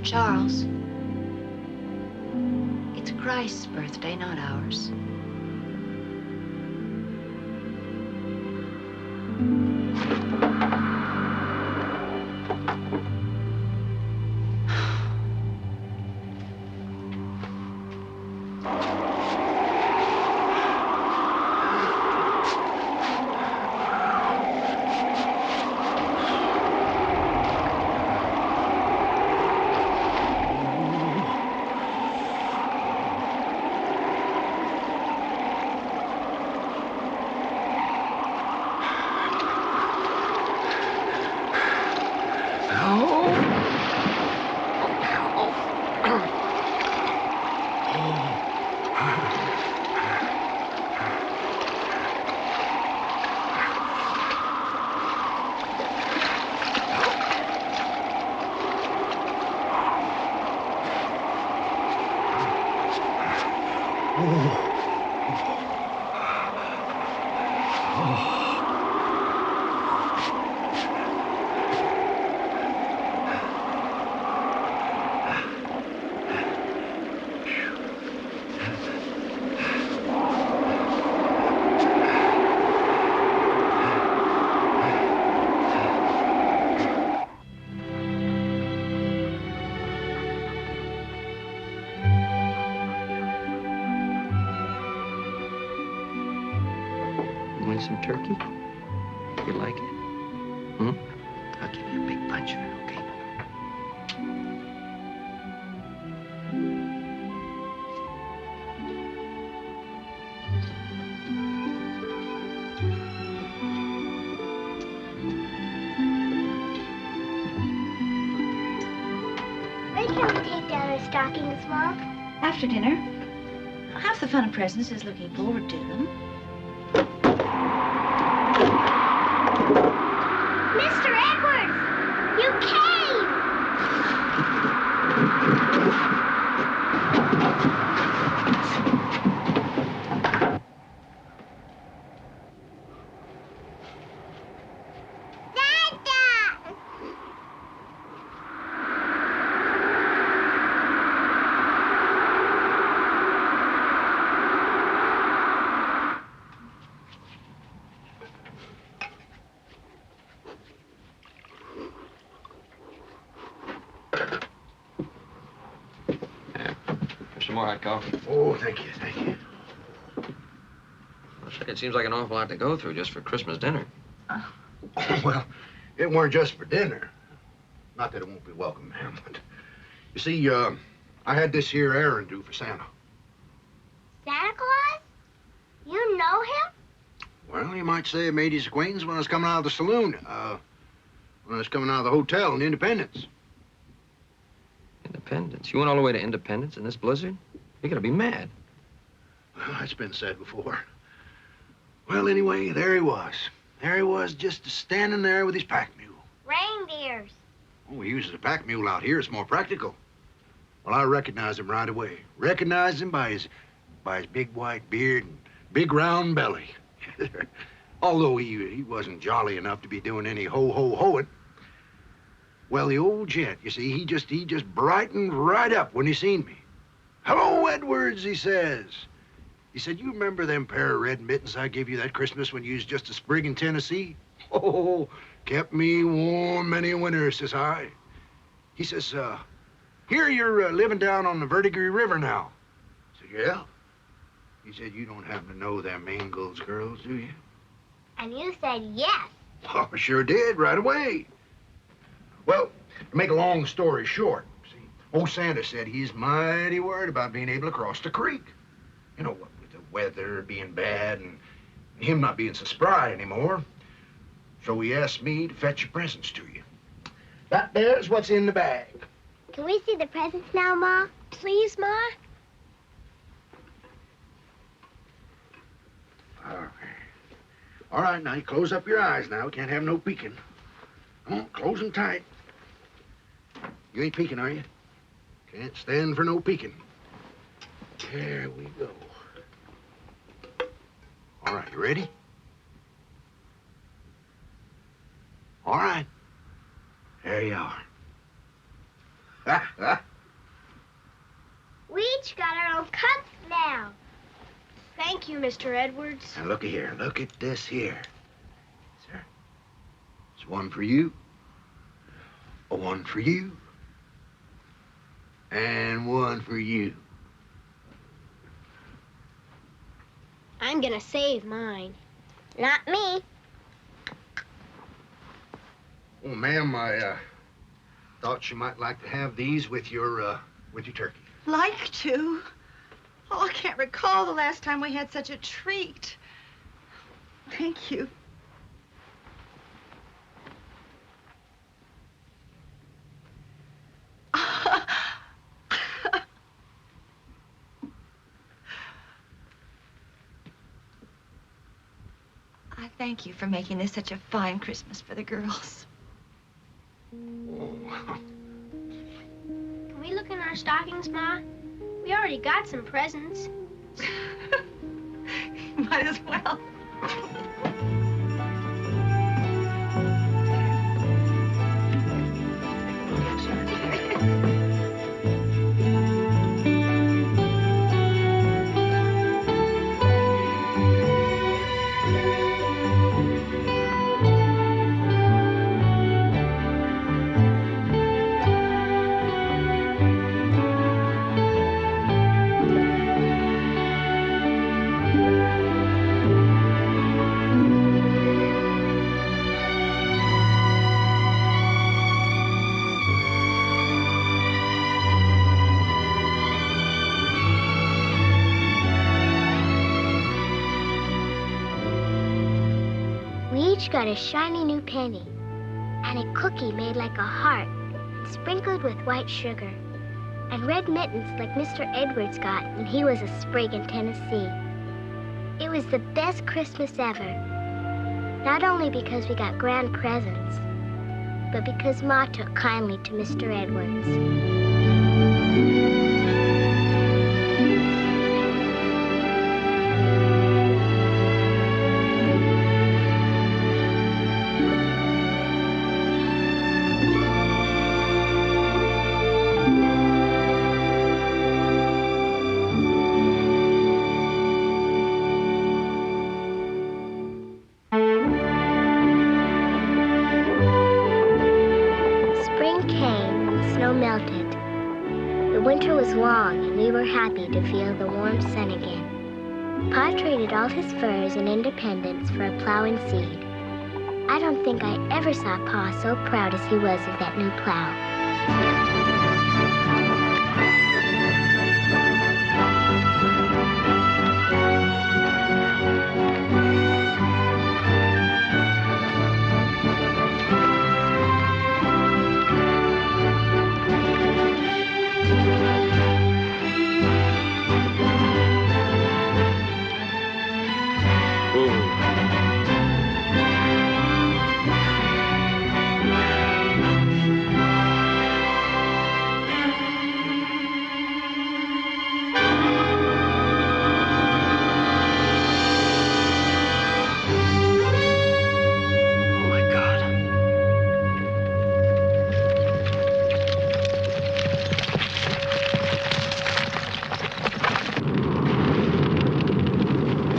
Charles, it's Christ's birthday, not ours. Want some turkey? You like it? Hmm? I'll give you a big bunch of it, okay? When can we take down our stockings, Mom? After dinner. Half the fun of presents is looking forward to them. Mr. Edwards! You came! Santa! Some more hot coffee. Oh, thank you, thank you. It seems like an awful lot to go through just for Christmas dinner. Well, It weren't just for dinner. Not that it won't be welcome, ma'am, but you see, I had this here errand due for Santa. Santa Claus? You know him? Well, you might say I made his acquaintance when I was coming out of the saloon. When I was coming out of the hotel in Independence. Independence? You went all the way to Independence in this blizzard? You're gonna be mad. Well, that's been said before. Well, anyway, there he was. There he was, just standing there with his pack mule. Reindeers. Oh, he uses a pack mule out here. It's more practical. Well, I recognized him right away. Recognized him by his big white beard and big round belly. Although he wasn't jolly enough to be doing any ho-ho-hoing. Well, the old gent, you see, he just brightened right up when he seen me. "Hello, Edwards," he says. He said, "You remember them pair of red mittens I gave you that Christmas when you was just a sprig in Tennessee? Oh, kept me warm many a winter," says I. He says, "Here you're living down on the Verdigris River now." I said, "Yeah." He said, "You don't happen to know them Ingalls girls, do you?" And you said yes. Oh, I sure did, right away. Well, to make a long story short, see, old Santa said he's mighty worried about being able to cross the creek. You know, what with the weather being bad and him not being so spry anymore. So he asked me to fetch your presents to you. That there's what's in the bag. Can we see the presents now, Ma? Please, Ma? Okay. All right, now you close up your eyes now. We can't have no peeking. Come on, close them tight. You ain't peeking, are you? Can't stand for no peeking. There we go. All right, you ready? All right. There you are. We each got our own cups now. Thank you, Mr. Edwards. Now, looky here. Look at this here. Sir, it's one for you, a one for you, and one for you. I'm gonna save mine. Not me. Oh, ma'am, I thought you might like to have these with your turkey. Like to? Oh, I can't recall the last time we had such a treat. Thank you. I thank you for making this such a fine Christmas for the girls. Oh. Can we look in our stockings, Ma? We already got some presents. Might as well. Got a shiny new penny and a cookie made like a heart and sprinkled with white sugar and red mittens like Mr. Edwards got when he was a sprig in Tennessee. It was the best Christmas ever, not only because we got grand presents, but because Ma took kindly to Mr. Edwards. Winter was long, and we were happy to feel the warm sun again. Pa traded all his furs and independence for a plow and seed. I don't think I ever saw Pa so proud as he was of that new plow.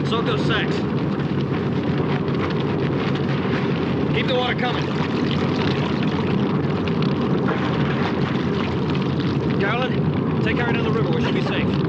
Soak those sacks. Keep the water coming. Carolyn, take her down the river where she'll be safe.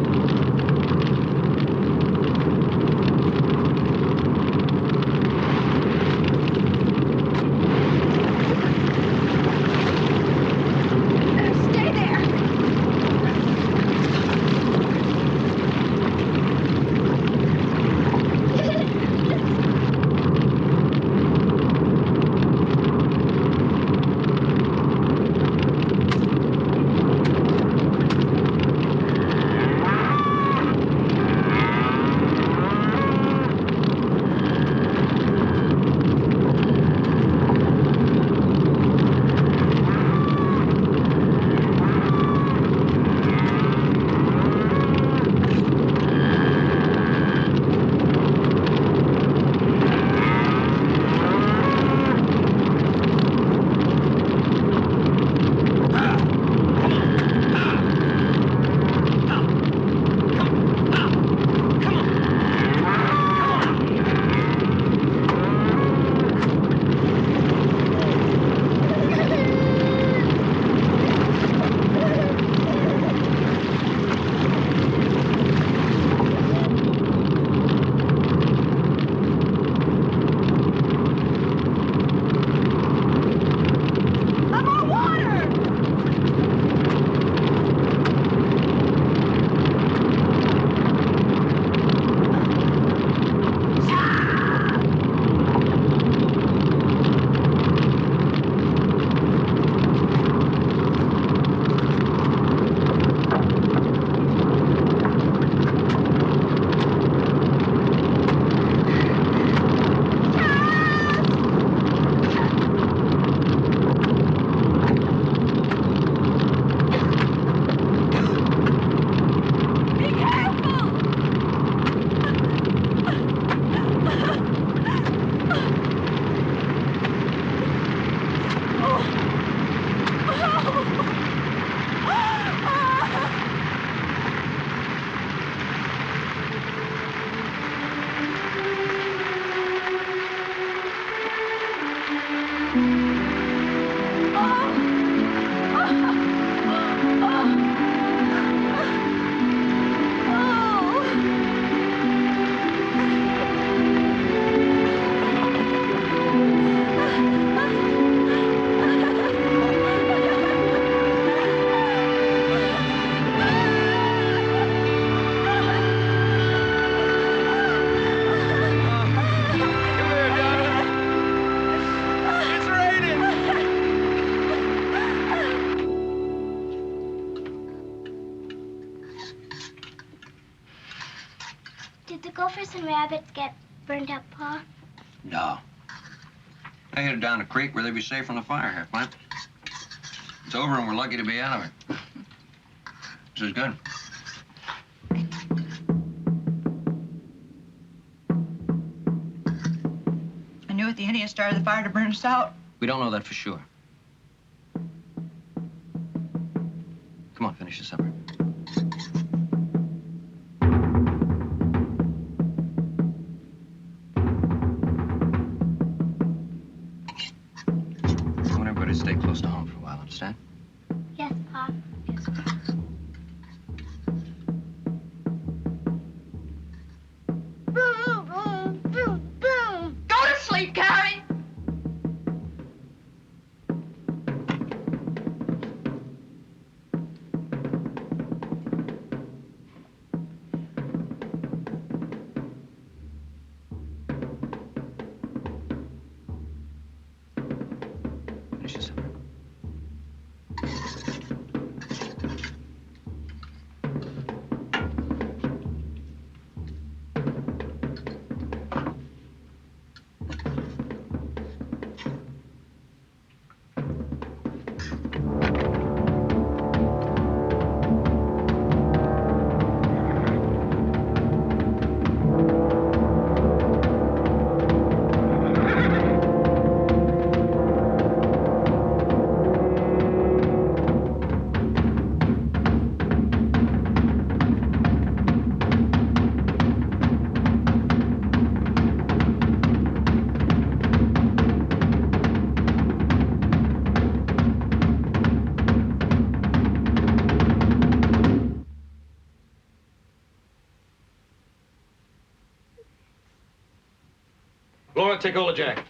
Did the gophers and rabbits get burned up, Pa? No. They headed down the creek where they'd be safe from the fire, Half Pint. It's over and we're lucky to be out of it. This is good. I knew it. The Indians started the fire to burn us out. We don't know that for sure. Come on, finish the supper. I want everybody to stay close to home for a while, understand? Yes, Pa. Yes. Boom, boom, boom, boom. Go to sleep, Carrie! Laura, take hold of Jack.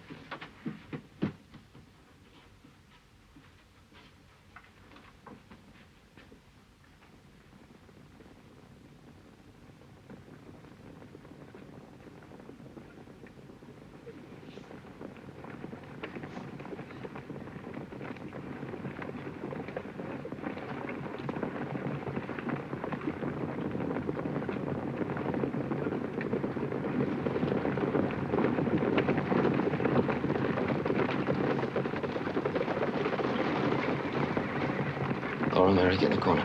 Laura, Mary, get in the corner.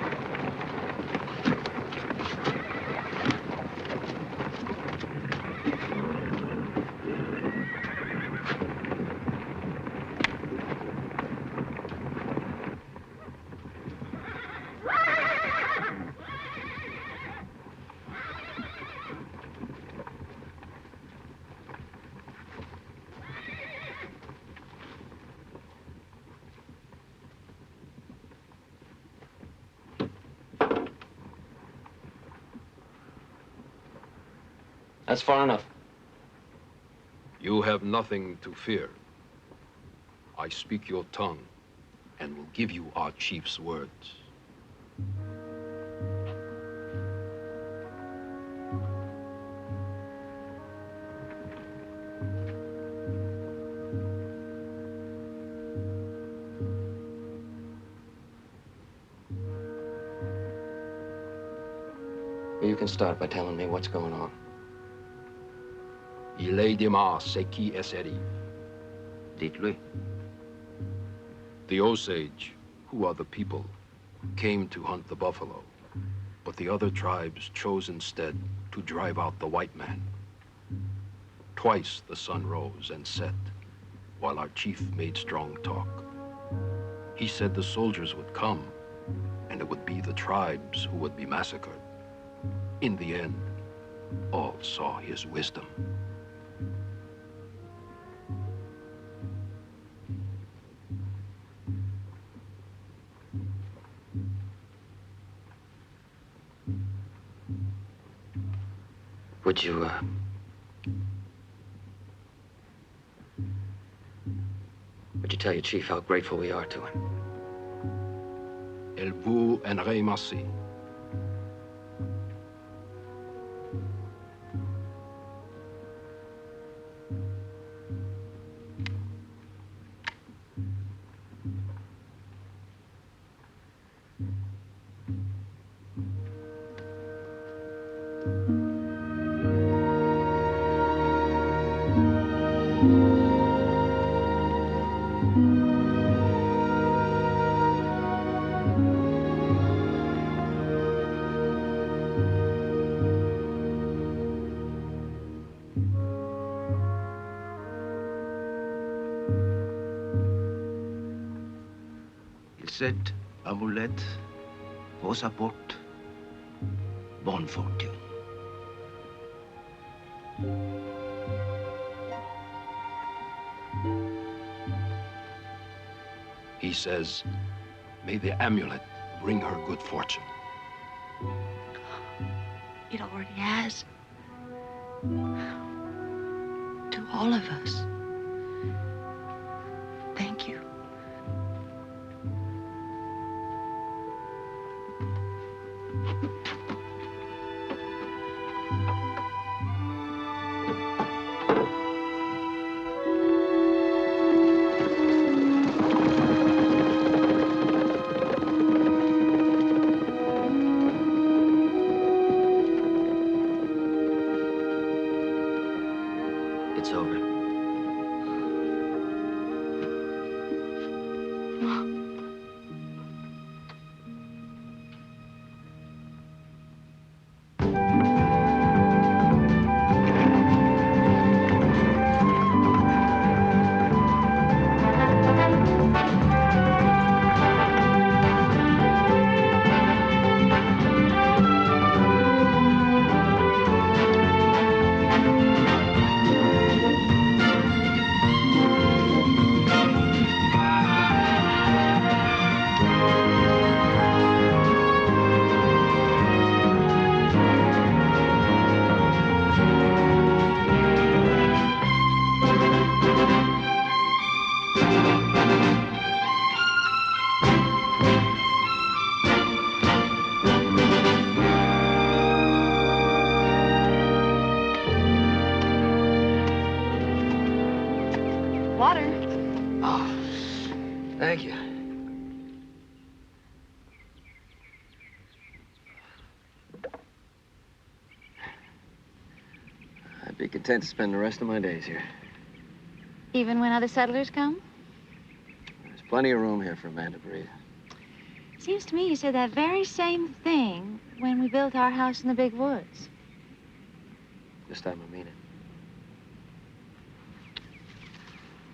That's far enough. You have nothing to fear. I speak your tongue and will give you our chief's words. You can start by telling me what's going on. Il est demain, c'est qui est arrive. Dites-lui. The Osage, who are the people, came to hunt the buffalo, but the other tribes chose instead to drive out the white man. Twice the sun rose and set, while our chief made strong talk. He said the soldiers would come, and it would be the tribes who would be massacred. In the end, all saw his wisdom. Would you tell your chief how grateful we are to him? Elle vous en remercie. Cette amulette vous apporte bonne fortune. He says, may the amulet bring her good fortune. It already has. To all of us. Thank you. It's over. Be content to spend the rest of my days here. Even when other settlers come? There's plenty of room here for a man to breathe. Seems to me you said that very same thing when we built our house in the big woods. This time I mean it.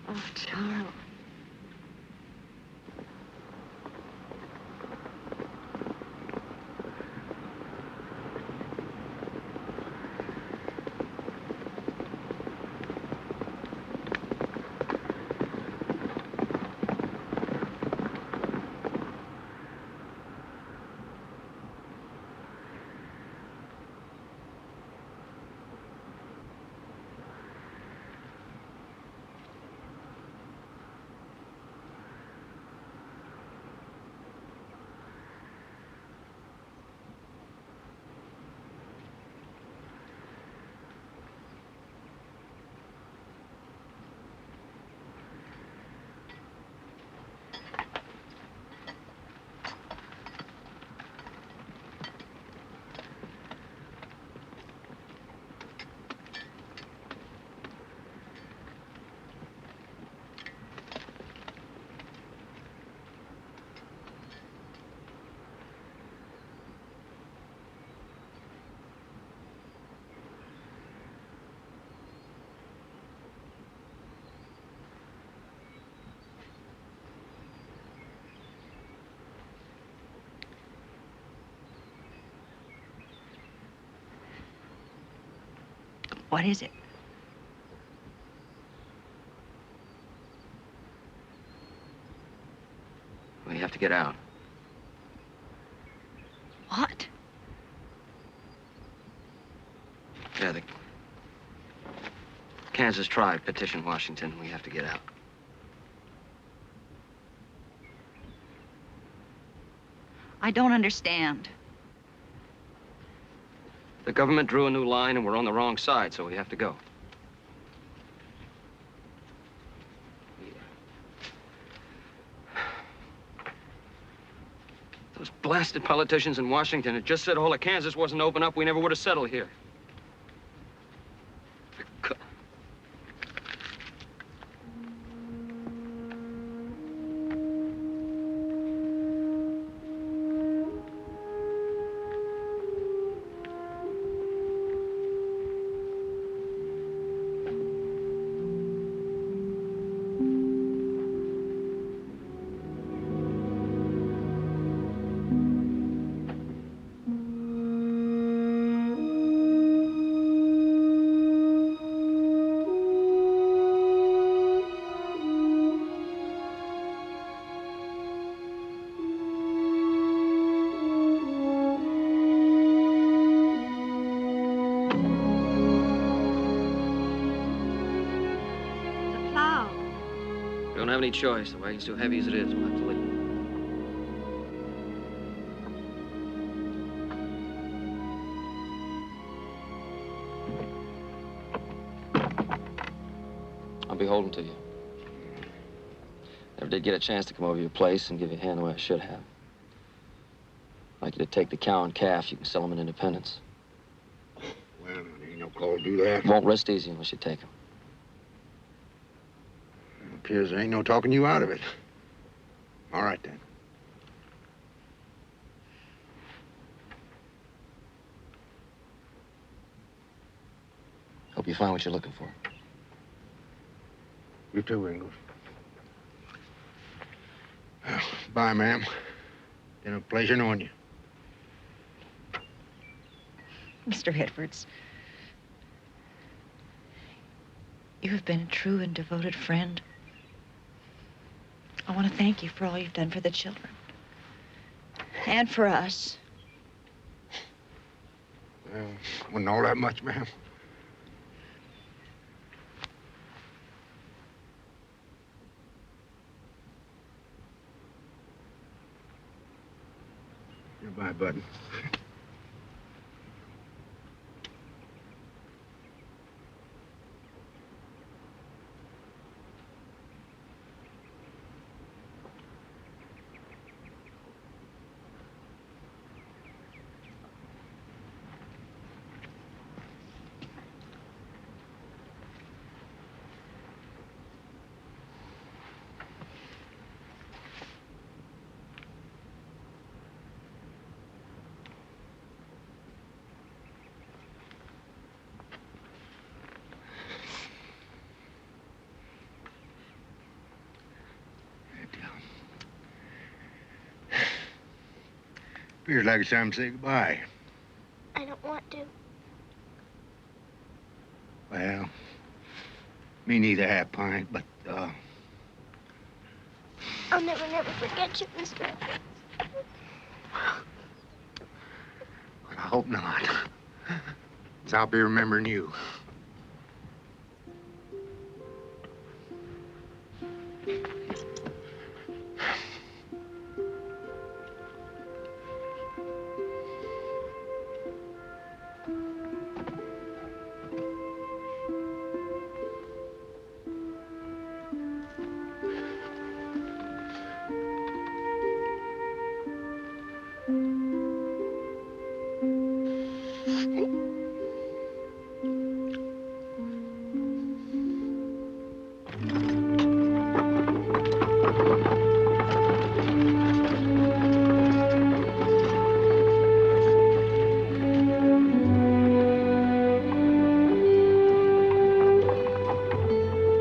Oh, Charles. What is it? We have to get out. What? Yeah, the Kansas tribe petitioned Washington. We have to get out. I don't understand. The government drew a new line, and we're on the wrong side, so we have to go. Those blasted politicians in Washington had just said all of Kansas wasn't open up, we never would have settled here. We don't have any choice. The wagon's too heavy as it is. We'll have to leave. I'll be holding to you. Never did get a chance to come over to your place and give you a hand the way I should have. I'd like you to take the cow and calf. You can sell them in Independence. Well, there ain't no call to do that. Won't rest easy unless you take them. It appears there ain't no talking you out of it. All right, then. Hope you find what you're looking for. You too, Ingalls. Well, bye, ma'am. Been a pleasure knowing you. Mr. Edwards, you have been a true and devoted friend. I want to thank you for all you've done for the children. And for us. Well, wasn't all that much, ma'am. Goodbye, Button. Feels like it's time to say goodbye. I don't want to. Well, me neither, half pint, but, I'll never forget you, Mr. Evans. I hope not. 'Cause I'll be remembering you.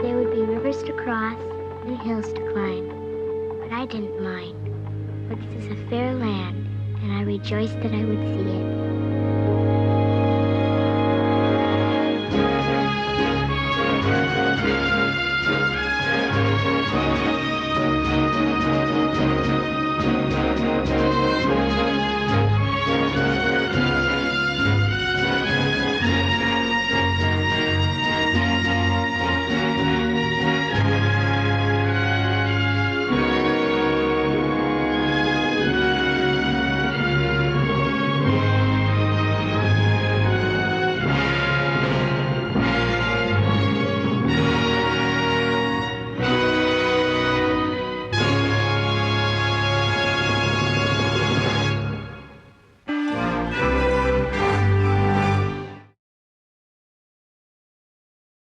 There would be rivers to cross and hills to climb, but I didn't mind. For this is a fair land, and I rejoiced that I would see it.